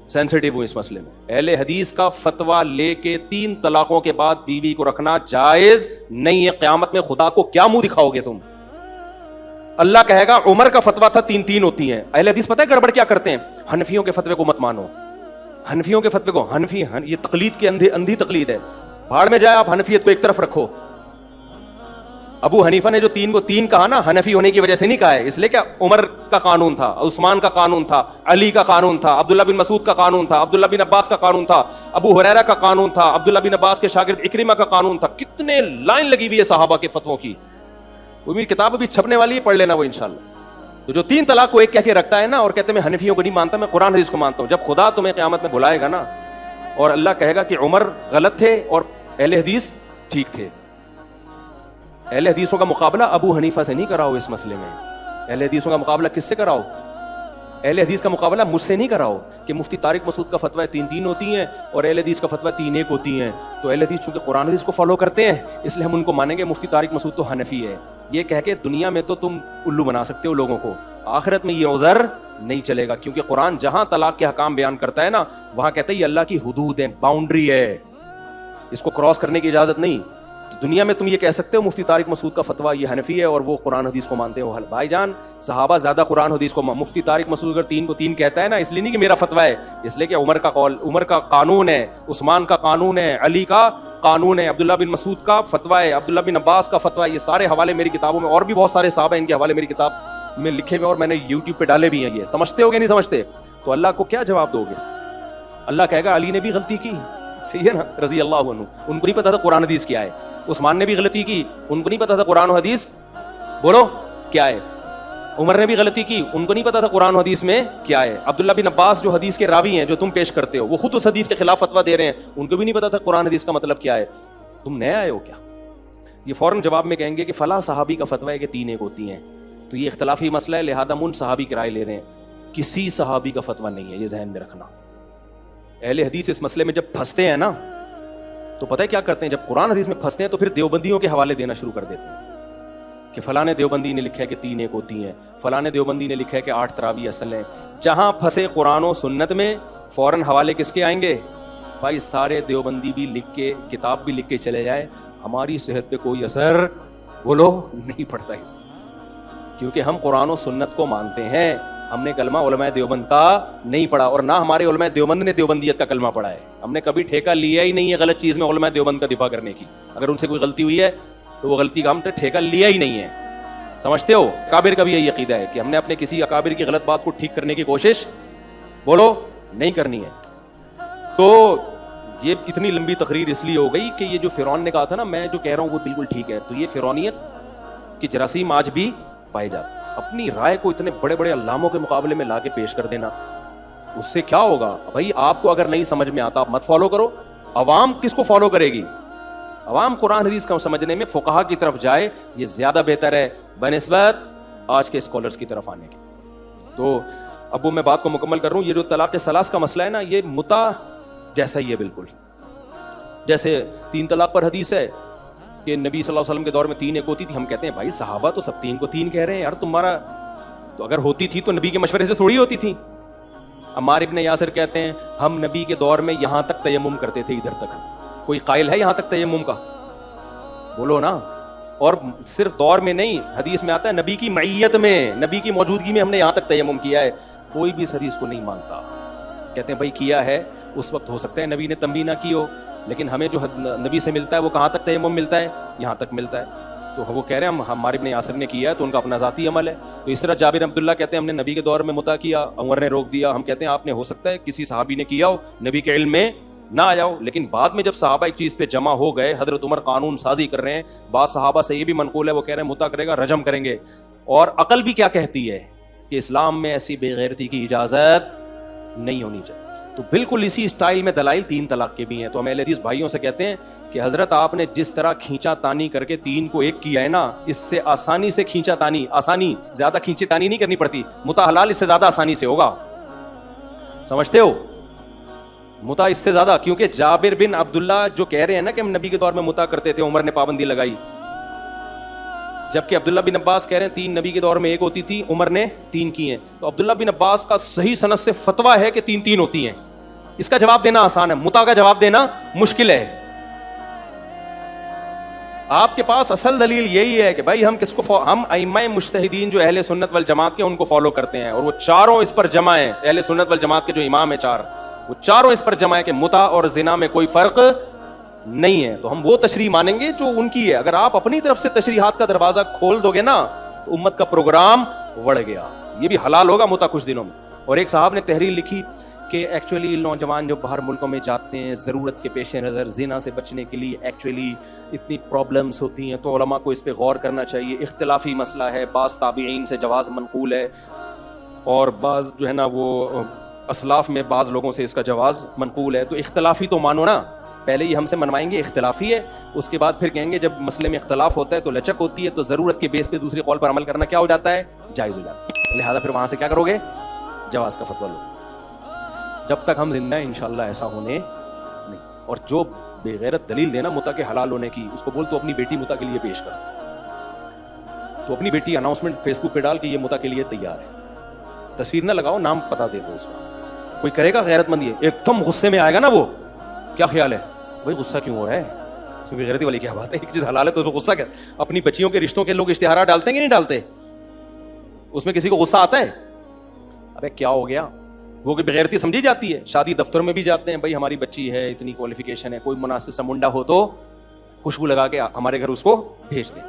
سینسیٹیو ہوں. اس مسئلے میں اہل حدیث کا فتویٰ لے کے 3 طلاقوں کے بعد بیوی کو رکھنا جائز نہیں ہے. قیامت میں خدا کو کیا منہ دکھاؤ گے تم؟ اللہ کہے گا عمر کا فتویٰ تھا 3 ہوتی ہیں. اہل حدیث پتہ ہے گڑبڑ کیا کرتے ہیں؟ حنفیوں کے فتوے کو مت مانو. حنفیوں کے فتوے کو یہ تقلید کی اندھی تقلید ہے. بھاڑ میں جائے، آپ حنفیت کو ایک طرف رکھو. ابو حنیفہ نے جو 3 کو 3 کہا نا، حنفی ہونے کی وجہ سے نہیں کہا ہے، اس لیے کہ عمر کا قانون تھا، عثمان کا قانون تھا، علی کا قانون تھا، عبداللہ بن مسعود کا قانون تھا، عبداللہ بن عباس کا قانون تھا، ابو ہریرہ کا قانون تھا، عبداللہ بن عباس کے شاگرد اکرمہ کا قانون تھا. کتنے لائن لگی ہوئی ہے صحابہ کے فتووں کی. وہ میری کتاب ابھی چھپنے والی ہے، پڑھ لینا وہ انشاءاللہ. تو جو 3 طلاق کو ایک کہہ کے رکھتا ہے نا اور کہتے ہیں میں حنفیوں کو نہیں مانتا، میں قرآن حدیث کو مانتا ہوں، جب خدا تمہیں قیامت میں بلائے گا نا اور اللہ کہے گا کہ عمر غلط تھے اور اہل حدیث ٹھیک تھے، اہل حدیثوں کا مقابلہ ابو حنیفہ سے نہیں کراؤ. اس مسئلے میں اہل حدیثوں کا مقابلہ کس سے کراؤ؟ اہل حدیث کا مقابلہ مجھ سے نہیں کراؤ کہ مفتی طارق مسعود کا فتویٰ 3 ہوتی ہیں اور اہل حدیث کا فتویٰ 3 ہوتی ہیں. تو اہل حدیث چونکہ قرآن حدیث کو فالو کرتے ہیں اس لیے ہم ان کو مانیں گے. مفتی طارق مسعود تو حنفی ہے. یہ کہہ کے دنیا میں تو تم الو بنا سکتے ہو لوگوں کو، آخرت میں یہ عذر نہیں چلے گا. کیونکہ قرآن جہاں طلاق کے حکام بیان کرتا ہے نا وہاں کہتا ہے یہ اللہ کی حدود ہے، باؤنڈری ہے، اس کو کراس کرنے کی اجازت نہیں. دنیا میں تم یہ کہہ سکتے ہو مفتی طارق مسعود کا فتویٰ یہ حنفی ہے اور وہ قرآن حدیث کو مانتے ہو. بھائی جان صحابہ زیادہ قرآن حدیث کو مفتی طارق مسعود اگر 3 کو 3 کہتا ہے نا، اس لیے نہیں کہ میرا فتویٰ ہے، اس لیے کہ عمر کا قول، عمر کا قانون ہے، عثمان کا قانون ہے، علی کا قانون ہے، عبداللہ بن مسعود کا فتویٰ ہے، عبداللہ بن عباس کا فتویٰ ہے. یہ سارے حوالے میری کتابوں میں، اور بھی بہت سارے صحابہ ان کے حوالے میری کتاب میں لکھے ہوئے اور میں نے یوٹیوب پہ ڈالے بھی ہیں. یہ سمجھتے ہو گے نہیں سمجھتے؟ تو اللہ کو کیا جواب دو گے؟ اللہ کہے گا علی نے بھی غلطی کی، صحیح ہے نا، رضی اللہ عنہ، ان کو نہیں پتا تھا قرآن حدیث کیا ہے. عثمان نے بھی غلطی کی، ان کو نہیں پتا تھا قرآن و حدیث بولو کیا ہے. عمر نے بھی غلطی کی، ان کو نہیں پتا تھا قرآن و حدیث میں کیا ہے. عبداللہ بن عباس جو حدیث کے راوی ہیں جو تم پیش کرتے ہو، وہ خود اس حدیث کے خلاف فتویٰ دے رہے ہیں، ان کو بھی نہیں پتا تھا قرآن حدیث کا مطلب کیا ہے. تم نئے آئے ہو کیا؟ یہ فوراً جواب میں کہیں گے کہ فلاں صحابی کا فتویٰ ہے کہ 3 ہوتی ہیں، تو یہ اختلافی مسئلہ ہے، لہذا ہم ان صحابی کی رائے لے رہے ہیں. کسی صحابی کا فتویٰ نہیں ہے، یہ ذہن میں رکھنا. اہل حدیث اس مسئلے میں جب پھنستے ہیں نا تو پتہ ہے کیا کرتے ہیں؟ جب قرآن حدیث میں پھنستے ہیں تو پھر دیوبندیوں کے حوالے دینا شروع کر دیتے ہیں کہ فلاں دیوبندی نے لکھا ہے کہ 3 ہوتی ہیں، فلاں دیوبندی نے لکھا ہے کہ 8 تراویح اصل ہیں. جہاں پھنسے قرآن و سنت میں فوراً حوالے کس کے آئیں گے؟ بھائی سارے دیوبندی بھی لکھ کے، کتاب بھی لکھ کے چلے جائے، ہماری صحت پہ کوئی اثر بولو نہیں پڑتا اس، کیونکہ ہم قرآن و سنت کو مانتے ہیں. ہم نے کلمہ علماء دیوبند کا نہیں پڑھا اور نہ ہمارے علماء دیوبند نے دیوبندیت کا کلمہ پڑھا ہے. ہم نے کبھی ٹھیکہ لیا ہی نہیں ہے غلط چیز میں علماء دیوبند کا دفاع کرنے کی. اگر ان سے کوئی غلطی ہوئی ہے تو وہ غلطی کا ہم نے ٹھیکہ لیا ہی نہیں ہے. سمجھتے ہو؟ اکابر کا بھی یہی عقیدہ ہے کہ ہم نے اپنے کسی اکابر کی غلط بات کو ٹھیک کرنے کی کوشش بولو نہیں کرنی ہے. تو یہ اتنی لمبی تقریر اس لیے ہو گئی کہ یہ جو فرعون نے کہا تھا نا، میں جو کہہ رہا ہوں وہ بالکل ٹھیک ہے. تو یہ فرعونیت کی جراثیم آج بھی پائے جاتے. اپنی رائے کو اتنے بڑے بڑے علاموں کے مقابلے میں لا کے پیش کر دینا، اس سے کیا ہوگا؟ بھائی آپ کو اگر نہیں سمجھ میں آتا آپ مت فالو کرو. عوام کس کو فالو کرے گی؟ عوام قرآن حدیث کا سمجھنے میں فقہا کی طرف جائے، یہ زیادہ بہتر ہے بنسبت آج کے اسکالرز کی طرف آنے کی. تو اب میں بات کو مکمل کر رہا ہوں. یہ جو طلاق ثلاث کا مسئلہ ہے نا، یہ متع جیسا ہی ہے بالکل. جیسے 3 طلاق پر حدیث ہے کہ نبی صلی اللہ علیہ وسلم کے دور میں 3 ہوتی تھی. ہم کہتے ہیں بھائی صحابہ تو سب 3 کو 3 کہہ رہے ہیں یار، تمہارا تو اگر ہوتی تھی تو نبی کے مشورے سے تھوڑی ہوتی تھی. عمار ابن یاسر کہتے ہیں ہم نبی کے دور میں یہاں تک تیمم کرتے تھے، ادھر تک. کوئی قائل ہے یہاں تک تیمم کا؟ بولو نا. اور صرف دور میں نہیں، حدیث میں آتا ہے نبی کی معیت میں، نبی کی موجودگی میں ہم نے یہاں تک تیمم کیا ہے. کوئی بھی اس حدیث کو نہیں مانتا. کہتے ہیں بھائی کیا ہے، اس وقت ہو سکتا ہے نبی نے تنبیہ نہ کی ہو، لیکن ہمیں جو نبی سے ملتا ہے وہ کہاں تک تیمم ملتا ہے؟ یہاں تک ملتا ہے. تو وہ کہہ رہے ہیں ہمارے ابن یاسر نے کیا ہے تو ان کا اپنا ذاتی عمل ہے. تو اس طرح جابر عبداللہ کہتے ہیں ہم نے نبی کے دور میں متع کیا، عمر نے روک دیا. ہم کہتے ہیں آپ نے ہو سکتا ہے کسی صحابی نے کیا ہو، نبی کے علم میں نہ آیا ہو، لیکن بعد میں جب صحابہ ایک چیز پہ جمع ہو گئے، حضرت عمر قانون سازی کر رہے ہیں. بعض صحابہ سے یہ بھی منقول ہے، وہ کہہ رہے ہیں متع کرے گا رجم کریں گے. اور عقل بھی کیا کہتی ہے کہ اسلام میں ایسی بے غیرتی کی اجازت نہیں ہونی چاہیے. تو بالکل اسی اسٹائل میں دلائل 3 طلاق کے بھی ہیں. تو ہم اہل حدیث بھائیوں سے کہتے ہیں کہ حضرت آپ نے جس طرح کھینچا تانی کر کے 3 کو 1 کیا ہے نا، اس سے آسانی سے کھینچا تانی، آسانی زیادہ کھینچی تانی نہیں کرنی پڑتی. متع حلال اس سے زیادہ آسانی سے ہوگا. سمجھتے ہو؟ متا اس سے زیادہ, کیونکہ جابر بن عبداللہ جو کہہ رہے ہیں نا کہ ہم نبی کے دور میں متا کرتے تھے, عمر نے پابندی لگائی, جبکہ عبداللہ بن عباس کہہ رہے ہیں 3 نبی کے دور میں 1 ہوتی تھی, عمر نے 3 کی ہیں. تو عبداللہ بن عباس کا صحیح سند سے فتویٰ ہے کہ 3 ہوتی ہیں. اس کا جواب دینا آسان ہے, متا کا جواب دینا مشکل ہے. آپ کے پاس اصل دلیل یہی ہے کہ بھائی ہم کس کو ہم ائمہ مجتہدین جو اہل سنت والجماعت کے ان کو فالو کرتے ہیں, اور وہ چاروں اس پر جمع ہیں. اہل سنت والجماعت کے جو امام ہیں 4, وہ چاروں اس پر جمع ہے کہ متا اور زنا میں کوئی فرق نہیں ہے. تو ہم وہ تشریح مانیں گے جو ان کی ہے. اگر آپ اپنی طرف سے تشریحات کا دروازہ کھول دو گے نا تو امت کا پروگرام بڑھ گیا. یہ بھی حلال ہوگا متا کچھ دنوں میں. اور ایک صاحب نے تحریر لکھی کہ ایکچولی نوجوان جو باہر ملکوں میں جاتے ہیں ضرورت کے پیش نظر زنا سے بچنے کے لیے ایکچولی اتنی پرابلمس ہوتی ہیں, تو علماء کو اس پہ غور کرنا چاہیے. اختلافی مسئلہ ہے, بعض تابعین سے جواز منقول ہے اور بعض جو ہے نا وہ اسلاف میں بعض لوگوں سے اس کا جواز منقول ہے. تو اختلافی تو مانو نا, پہلے ہی ہم سے منوائیں گے اختلافی ہے, اس کے بعد پھر کہیں گے جب مسئلے میں اختلاف ہوتا ہے تو لچک ہوتی ہے, تو ضرورت کے بیس پہ دوسرے قول پر عمل کرنا کیا ہو جاتا ہے, جائز ہو جاتا ہے. لہذا پھر وہاں سے کیا کرو گے, جواز کا فتویٰ لو. جب تک ہم زندہ ہیں انشاءاللہ ایسا ہونے نہیں. اور جو بے غیرت دلیل دینا متا کے حلال ہونے کی, اس کو بول تو اپنی بیٹی متا کے لیے پیش کر, تو اپنی بیٹی اناؤنسمنٹ فیس بک پہ ڈال کے یہ متا کے لیے تیار ہے. تصویر نہ لگاؤ, نام پتا دے دو اس کا. کوئی کرے گا غیرت مندی ہے, ایک دم غصے میں آئے گا نا وہ, کیا خیال ہے بھائی غصہ کیوں ہو رہا ہے, اس میں غیرتی والی کیا بات ہے, ایک چیز حلال ہے تو غصہ کیا. اپنی بچیوں کے رشتوں کے لوگ اشتہارات ڈالتے ہیں کہ نہیں ڈالتے, اس میں کسی کو غصہ آتا ہے؟ ارے کیا ہو گیا, وہ بغیرتی سمجھی جاتی ہے. شادی دفتر میں بھی جاتے ہیں, بھائی ہماری بچی ہے, اتنی کوالیفیکیشن ہے, کوئی مناسب سا منڈا ہو تو خوشبو لگا کے ہمارے گھر اس کو بھیج دیں.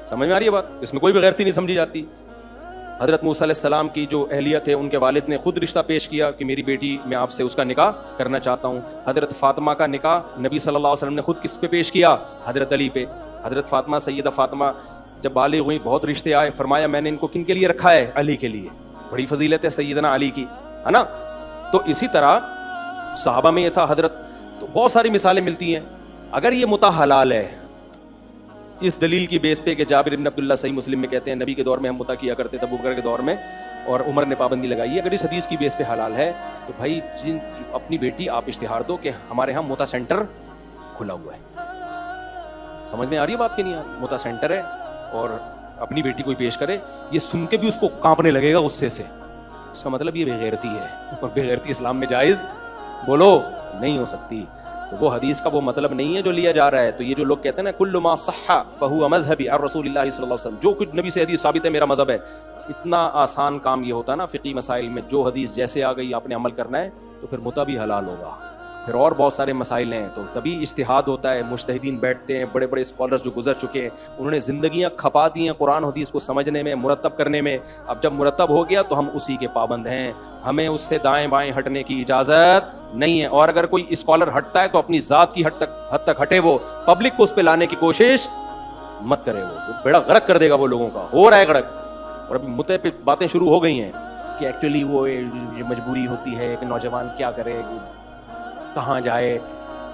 سمجھ میں آ رہی ہے بات, اس میں کوئی بغیرتی نہیں سمجھی جاتی. حضرت موسیٰ علیہ السلام کی جو اہلیت ہے, ان کے والد نے خود رشتہ پیش کیا کہ میری بیٹی میں آپ سے اس کا نکاح کرنا چاہتا ہوں. حضرت فاطمہ کا نکاح نبی صلی اللہ علیہ وسلم نے خود کس پہ پیش کیا, حضرت علی پہ. حضرت فاطمہ, سیدہ فاطمہ جب بالغ ہوئی, بہت رشتے آئے, فرمایا میں نے ان کو کن کے لیے رکھا ہے, علی کے لیے. بڑی فضیلت ہے سیدنا علی کی, ہے نا. تو اسی طرح صحابہ میں یہ تھا حضرت. تو بہت ساری مثالیں ملتی ہیں. اگر یہ متا حلال ہے اس دلیل کی بیس پہ کہ جابر بن عبداللہ صحیح مسلم میں کہتے ہیں نبی کے دور میں ہم متا کیا کرتے تھے, ابو بکر کے دور میں, اور عمر نے پابندی لگائی ہے, اگر اس حدیث کی بیس پہ حلال ہے تو بھائی اپنی بیٹی آپ اشتہار دو کہ ہمارے ہاں متا سینٹر کھلا ہوا ہے. سمجھ میں آ رہی ہے بات کہ نہیں آ رہی؟ متا سینٹر ہے اور اپنی بیٹی کوئی پیش کرے, یہ سن کے بھی اس کو کانپنے لگے گا غصے سے. اس کا مطلب یہ بےغیرتی ہے, اور بےغیرتی اسلام میں جائز بولو نہیں ہو سکتی. تو وہ حدیث کا وہ مطلب نہیں ہے جو لیا جا رہا ہے. تو یہ جو لوگ کہتے ہیں نا کل ما صح فهو مذهبی عن رسول اللہ صلی اللہ علیہ وسلم, جو کچھ نبی سے حدیث ثابت ہے میرا مذہب ہے, اتنا آسان کام یہ ہوتا ہے نا فقہی مسائل میں. جو حدیث جیسے آ گئی آپ نے عمل کرنا ہے, تو پھر متا بھی حلال ہوگا. پھر اور بہت سارے مسائل ہیں, تو تبھی اجتہاد ہوتا ہے. مجتہدین بیٹھتے ہیں, بڑے بڑے اسکالرز جو گزر چکے ہیں, انہوں نے زندگیاں کھپا دی ہیں قرآن حدیث کو سمجھنے میں, مرتب کرنے میں. اب جب مرتب ہو گیا تو ہم اسی کے پابند ہیں, ہمیں اس سے دائیں بائیں ہٹنے کی اجازت نہیں ہے. اور اگر کوئی اسکالر ہٹتا ہے تو اپنی ذات کی حد تک ہٹے, وہ پبلک کو اس پہ لانے کی کوشش مت کرے. وہ بیڑا غرق کر دے گا, وہ لوگوں کا ہو رہا ہے غرق. اور ابھی متے پہ باتیں شروع ہو گئی ہیں کہ ایکچولی وہ مجبوری ہوتی ہے کہ نوجوان کیا کرے, کہاں جائے,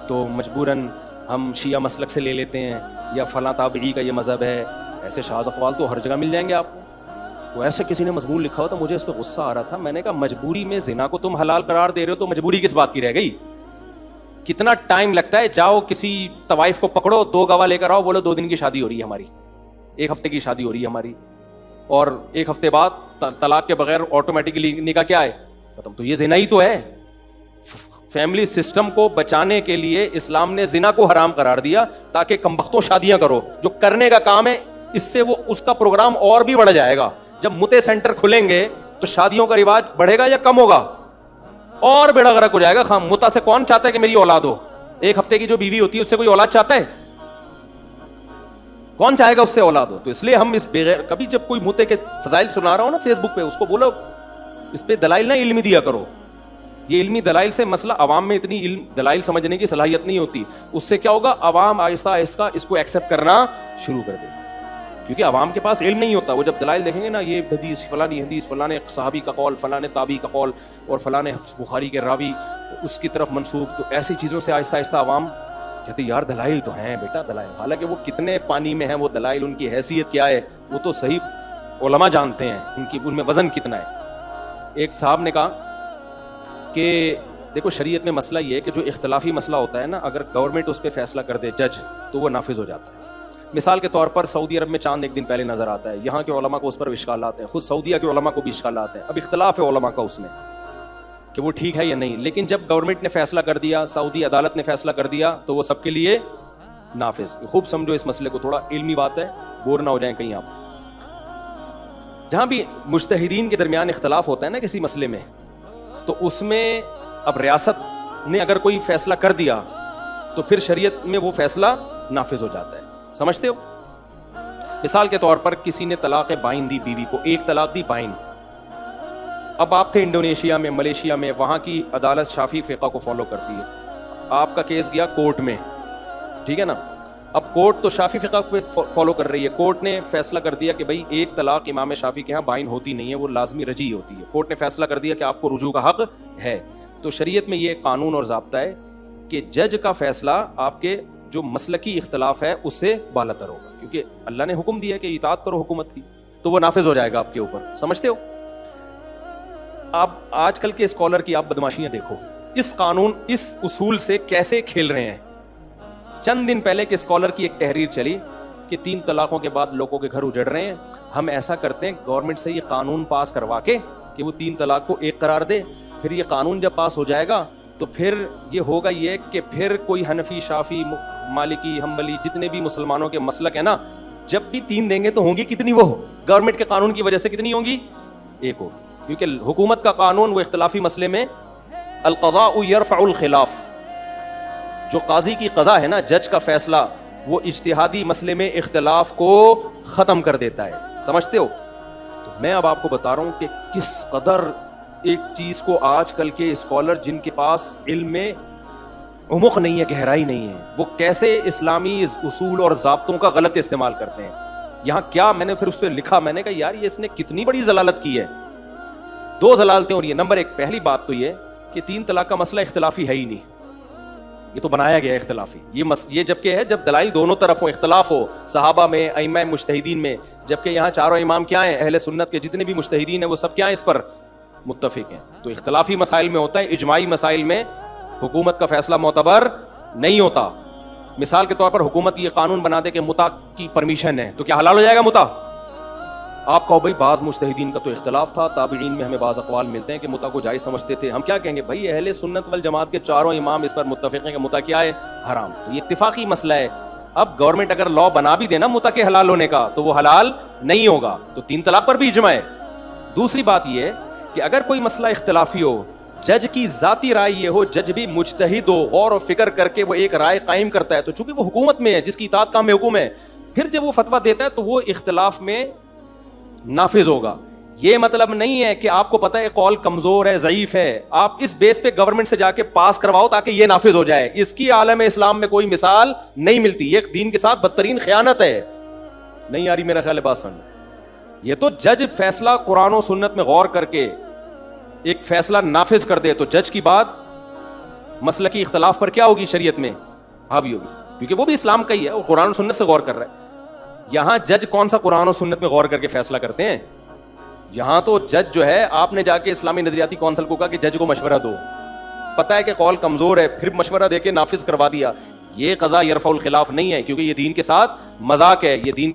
تو مجبوراً ہم شیعہ مسلک سے لے لیتے ہیں, یا فلاں تابعی کا یہ مذہب ہے. ایسے شاذ اقوال تو ہر جگہ مل جائیں گے آپ کو. تو ایسے کسی نے مضمون لکھا ہو تو مجھے اس پہ غصہ آ رہا تھا. میں نے کہا مجبوری میں زنا کو تم حلال قرار دے رہے ہو تو مجبوری کس بات کی رہ گئی؟ کتنا ٹائم لگتا ہے, جاؤ کسی طوائف کو پکڑو, 2 گواہ لے کر آؤ, بولو 2 دن کی شادی ہو رہی ہے ہماری, 1 ہفتے کی شادی ہو رہی ہے ہماری, اور 1 ہفتے بعد طلاق کے بغیر آٹومیٹکلی نکاح کیا ہے ختم. تو یہ زنا ہی تو ہے. فیملی سسٹم کو بچانے کے لیے اسلام نے زنا کو حرام قرار دیا تاکہ کمبختوں شادیاں کرو. جو کرنے کا کام ہے اس سے وہ اس کا پروگرام اور بھی بڑھ جائے گا. جب متے سینٹر کھلیں گے تو شادیوں کا رواج بڑھے گا یا کم ہوگا؟ اور بیڑا غرق ہو جائے گا. خام متا سے کون چاہتا ہے کہ میری اولاد ہو؟ 1 ہفتے کی جو بیوی ہوتی ہے اس سے کوئی اولاد چاہتا ہے؟ کون چاہے گا اس سے اولاد ہو؟ تو اس لیے ہم اس بغیر کبھی جب کوئی متے کے فضائل سنا رہا ہو نا فیس بک پہ, اس کو بولو اس پہ دلائل نہ علمی دیا کرو. یہ علمی دلائل سے مسئلہ, عوام میں اتنی علم دلائل سمجھنے کی صلاحیت نہیں ہوتی. اس سے کیا ہوگا, عوام آہستہ آہستہ اس کو ایکسیپٹ کرنا شروع کر دے گا, کیونکہ عوام کے پاس علم نہیں ہوتا. وہ جب دلائل دیکھیں گے نا, یہ حدیث فلانی حدیث, فلاں صحابی کا قول, فلاں تابعی کا قول, اور فلاں بخاری کے راوی اس کی طرف منسوب, تو ایسی چیزوں سے آہستہ آہستہ عوام کہتے یار دلائل تو ہیں بیٹا دلائل. حالانکہ وہ کتنے پانی میں ہیں وہ دلائل, ان کی حیثیت کیا ہے وہ تو صحیح علماء جانتے ہیں, ان میں وزن کتنا ہے. ایک صاحب نے کہا کہ دیکھو شریعت میں مسئلہ یہ ہے کہ جو اختلافی مسئلہ ہوتا ہے نا، اگر گورنمنٹ اس پہ فیصلہ کر دے جج، تو وہ نافذ ہو جاتا ہے. مثال کے طور پر سعودی عرب میں چاند ایک دن پہلے نظر آتا ہے، یہاں کے علماء کو اس پر اشکالات ہیں، خود سعودیہ کے علماء کو بھی اشکالات ہیں. اب اختلاف ہے علماء کا اس میں کہ وہ ٹھیک ہے یا نہیں، لیکن جب گورنمنٹ نے فیصلہ کر دیا، سعودی عدالت نے فیصلہ کر دیا، تو وہ سب کے لیے نافذ. خوب سمجھو اس مسئلے کو، تھوڑا علمی بات ہے، بور نہ ہو جائیں کہیں آپ. جہاں بھی مجتہدین کے درمیان اختلاف ہوتا ہے نا کسی مسئلے میں، تو اس میں اب ریاست نے اگر کوئی فیصلہ کر دیا تو پھر شریعت میں وہ فیصلہ نافذ ہو جاتا ہے. سمجھتے ہو؟ مثال کے طور پر کسی نے طلاق بائن دی بیوی کو، ایک طلاق دی بائن. اب آپ تھے انڈونیشیا میں، ملیشیا میں، وہاں کی عدالت شافعی فقہ کو فالو کرتی ہے. آپ کا کیس گیا کورٹ میں، ٹھیک ہے نا. اب کورٹ تو شافعی فقہ کو فالو کر رہی ہے. کورٹ نے فیصلہ کر دیا کہ بھائی ایک طلاق امام شافعی کے ہاں بائن ہوتی نہیں ہے، وہ لازمی رجعی ہوتی ہے. کورٹ نے فیصلہ کر دیا کہ آپ کو رجوع کا حق ہے. تو شریعت میں یہ قانون اور ضابطہ ہے کہ جج کا فیصلہ آپ کے جو مسلکی اختلاف ہے اس سے بالاتر ہوگا، کیونکہ اللہ نے حکم دیا کہ اطاعت کرو حکومت کی، تو وہ نافذ ہو جائے گا آپ کے اوپر. سمجھتے ہو؟ آپ آج کل کے اسکالر کی آپ بدماشیاں دیکھو، اس قانون اس اصول سے کیسے کھیل رہے ہیں. چند دن پہلے کے اسکالر کی ایک تحریر چلی کہ 3 طلاقوں کے بعد لوگوں کے گھر اجڑ رہے ہیں، ہم ایسا کرتے ہیں گورنمنٹ سے یہ قانون پاس کروا کے کہ وہ 3 طلاق کو 1 قرار دے. پھر یہ قانون جب پاس ہو جائے گا تو پھر یہ ہوگا یہ کہ پھر کوئی حنفی، شافعی، مالکی، حنبلی، جتنے بھی مسلمانوں کے مسلک ہیں نا، جب بھی 3 دیں گے تو ہوں گی کتنی؟ وہ گورنمنٹ کے قانون کی وجہ سے کتنی ہوں گی؟ 1 ہوگی. کیونکہ حکومت کا قانون وہ اختلافی مسئلے میں القضاء یرفع الخلاف، جو قاضی کی قضا ہے نا، جج کا فیصلہ، وہ اجتہادی مسئلے میں اختلاف کو ختم کر دیتا ہے. سمجھتے ہو؟ تو میں اب آپ کو بتا رہا ہوں کہ کس قدر ایک چیز کو آج کل کے اسکالر جن کے پاس علم میں عمق نہیں ہے، گہرائی نہیں ہے، وہ کیسے اسلامی اصول اور ضابطوں کا غلط استعمال کرتے ہیں. یہاں کیا میں نے پھر اس پہ لکھا، میں نے کہا یار یہ اس نے کتنی بڑی ضلالت کی ہے. 2 ضلالتیں ہو رہی ہیں. نمبر 1 پہلی بات تو یہ کہ 3 طلاق کا مسئلہ اختلافی ہے ہی نہیں، یہ تو بنایا گیا ہے اختلافی. یہ جبکہ ہے جب دلائل دونوں طرف ہو، اختلاف ہو صحابہ میں، ائمہ مجتہدین میں، جبکہ یہاں چاروں امام کیا ہیں؟ اہل سنت کے جتنے بھی مجتہدین ہیں وہ سب کیا ہیں؟ اس پر متفق ہیں. تو اختلافی مسائل میں ہوتا ہے، اجماعی مسائل میں حکومت کا فیصلہ معتبر نہیں ہوتا. مثال کے طور پر حکومت یہ قانون بنا دے کہ متع کی پرمیشن ہے، تو کیا حلال ہو جائے گا متع؟ آپ کہو بھائی بعض مجتہدین کا تو اختلاف تھا، تابعین میں ہمیں بعض اقوال ملتے ہیں کہ متع کو جائز سمجھتے تھے. ہم کیا کہیں گے؟ بھائی اہل سنت والجماعت کے چاروں امام اس پر متفق ہیں کہ متع کیا ہے؟ حرام. تو یہ اتفاقی مسئلہ ہے. اب گورنمنٹ اگر لا بنا بھی دے نا متع کے حلال ہونے کا، تو وہ حلال نہیں ہوگا. تو 3 طلاق پر بھی اجماع ہے. دوسری بات یہ کہ اگر کوئی مسئلہ اختلافی ہو، جج کی ذاتی رائے یہ ہو، جج بھی مجتہد ہو، غور و فکر کر کے وہ ایک رائے قائم کرتا ہے، تو چونکہ وہ حکومت میں ہے جس کی اطاعت کام حکم ہے، پھر جب وہ فتویٰ دیتا ہے تو وہ اختلاف میں نافذ ہوگا. یہ مطلب نہیں ہے کہ آپ کو پتہ ہے قول کمزور ہے، ضعیف ہے، آپ اس بیس پہ گورنمنٹ سے جا کے پاس کرواؤ تاکہ یہ نافذ ہو جائے. اس کی عالم اسلام میں کوئی مثال نہیں ملتی. یہ دین کے ساتھ بدترین خیانت ہے. نہیں آ رہی میرا خیال ہے بات سمجھ؟ یہ تو جج فیصلہ قرآن و سنت میں غور کر کے ایک فیصلہ نافذ کر دے تو جج کی بات مسلکی اختلاف پر کیا ہوگی؟ شریعت میں حاوی ہوگی، کیونکہ وہ بھی اسلام کا ہی ہے، وہ قرآن و سنت سے غور کر رہا ہے. یہاں جج کون سا قرآن و سنت میں غور کر کے فیصلہ کرتے ہیں؟ یہاں تو جج جو ہے، آپ نے جا کے اسلامی نظریاتی کونسل کو کہا کہ جج کو مشورہ دو، پتہ ہے کہ قول کمزور ہے، پھر مشورہ دے کے نافذ کروا دیا. یہ قضا یرفع الخلاف نہیں ہے، کیونکہ یہ دین کے ساتھ مذاق ہے. یہ دین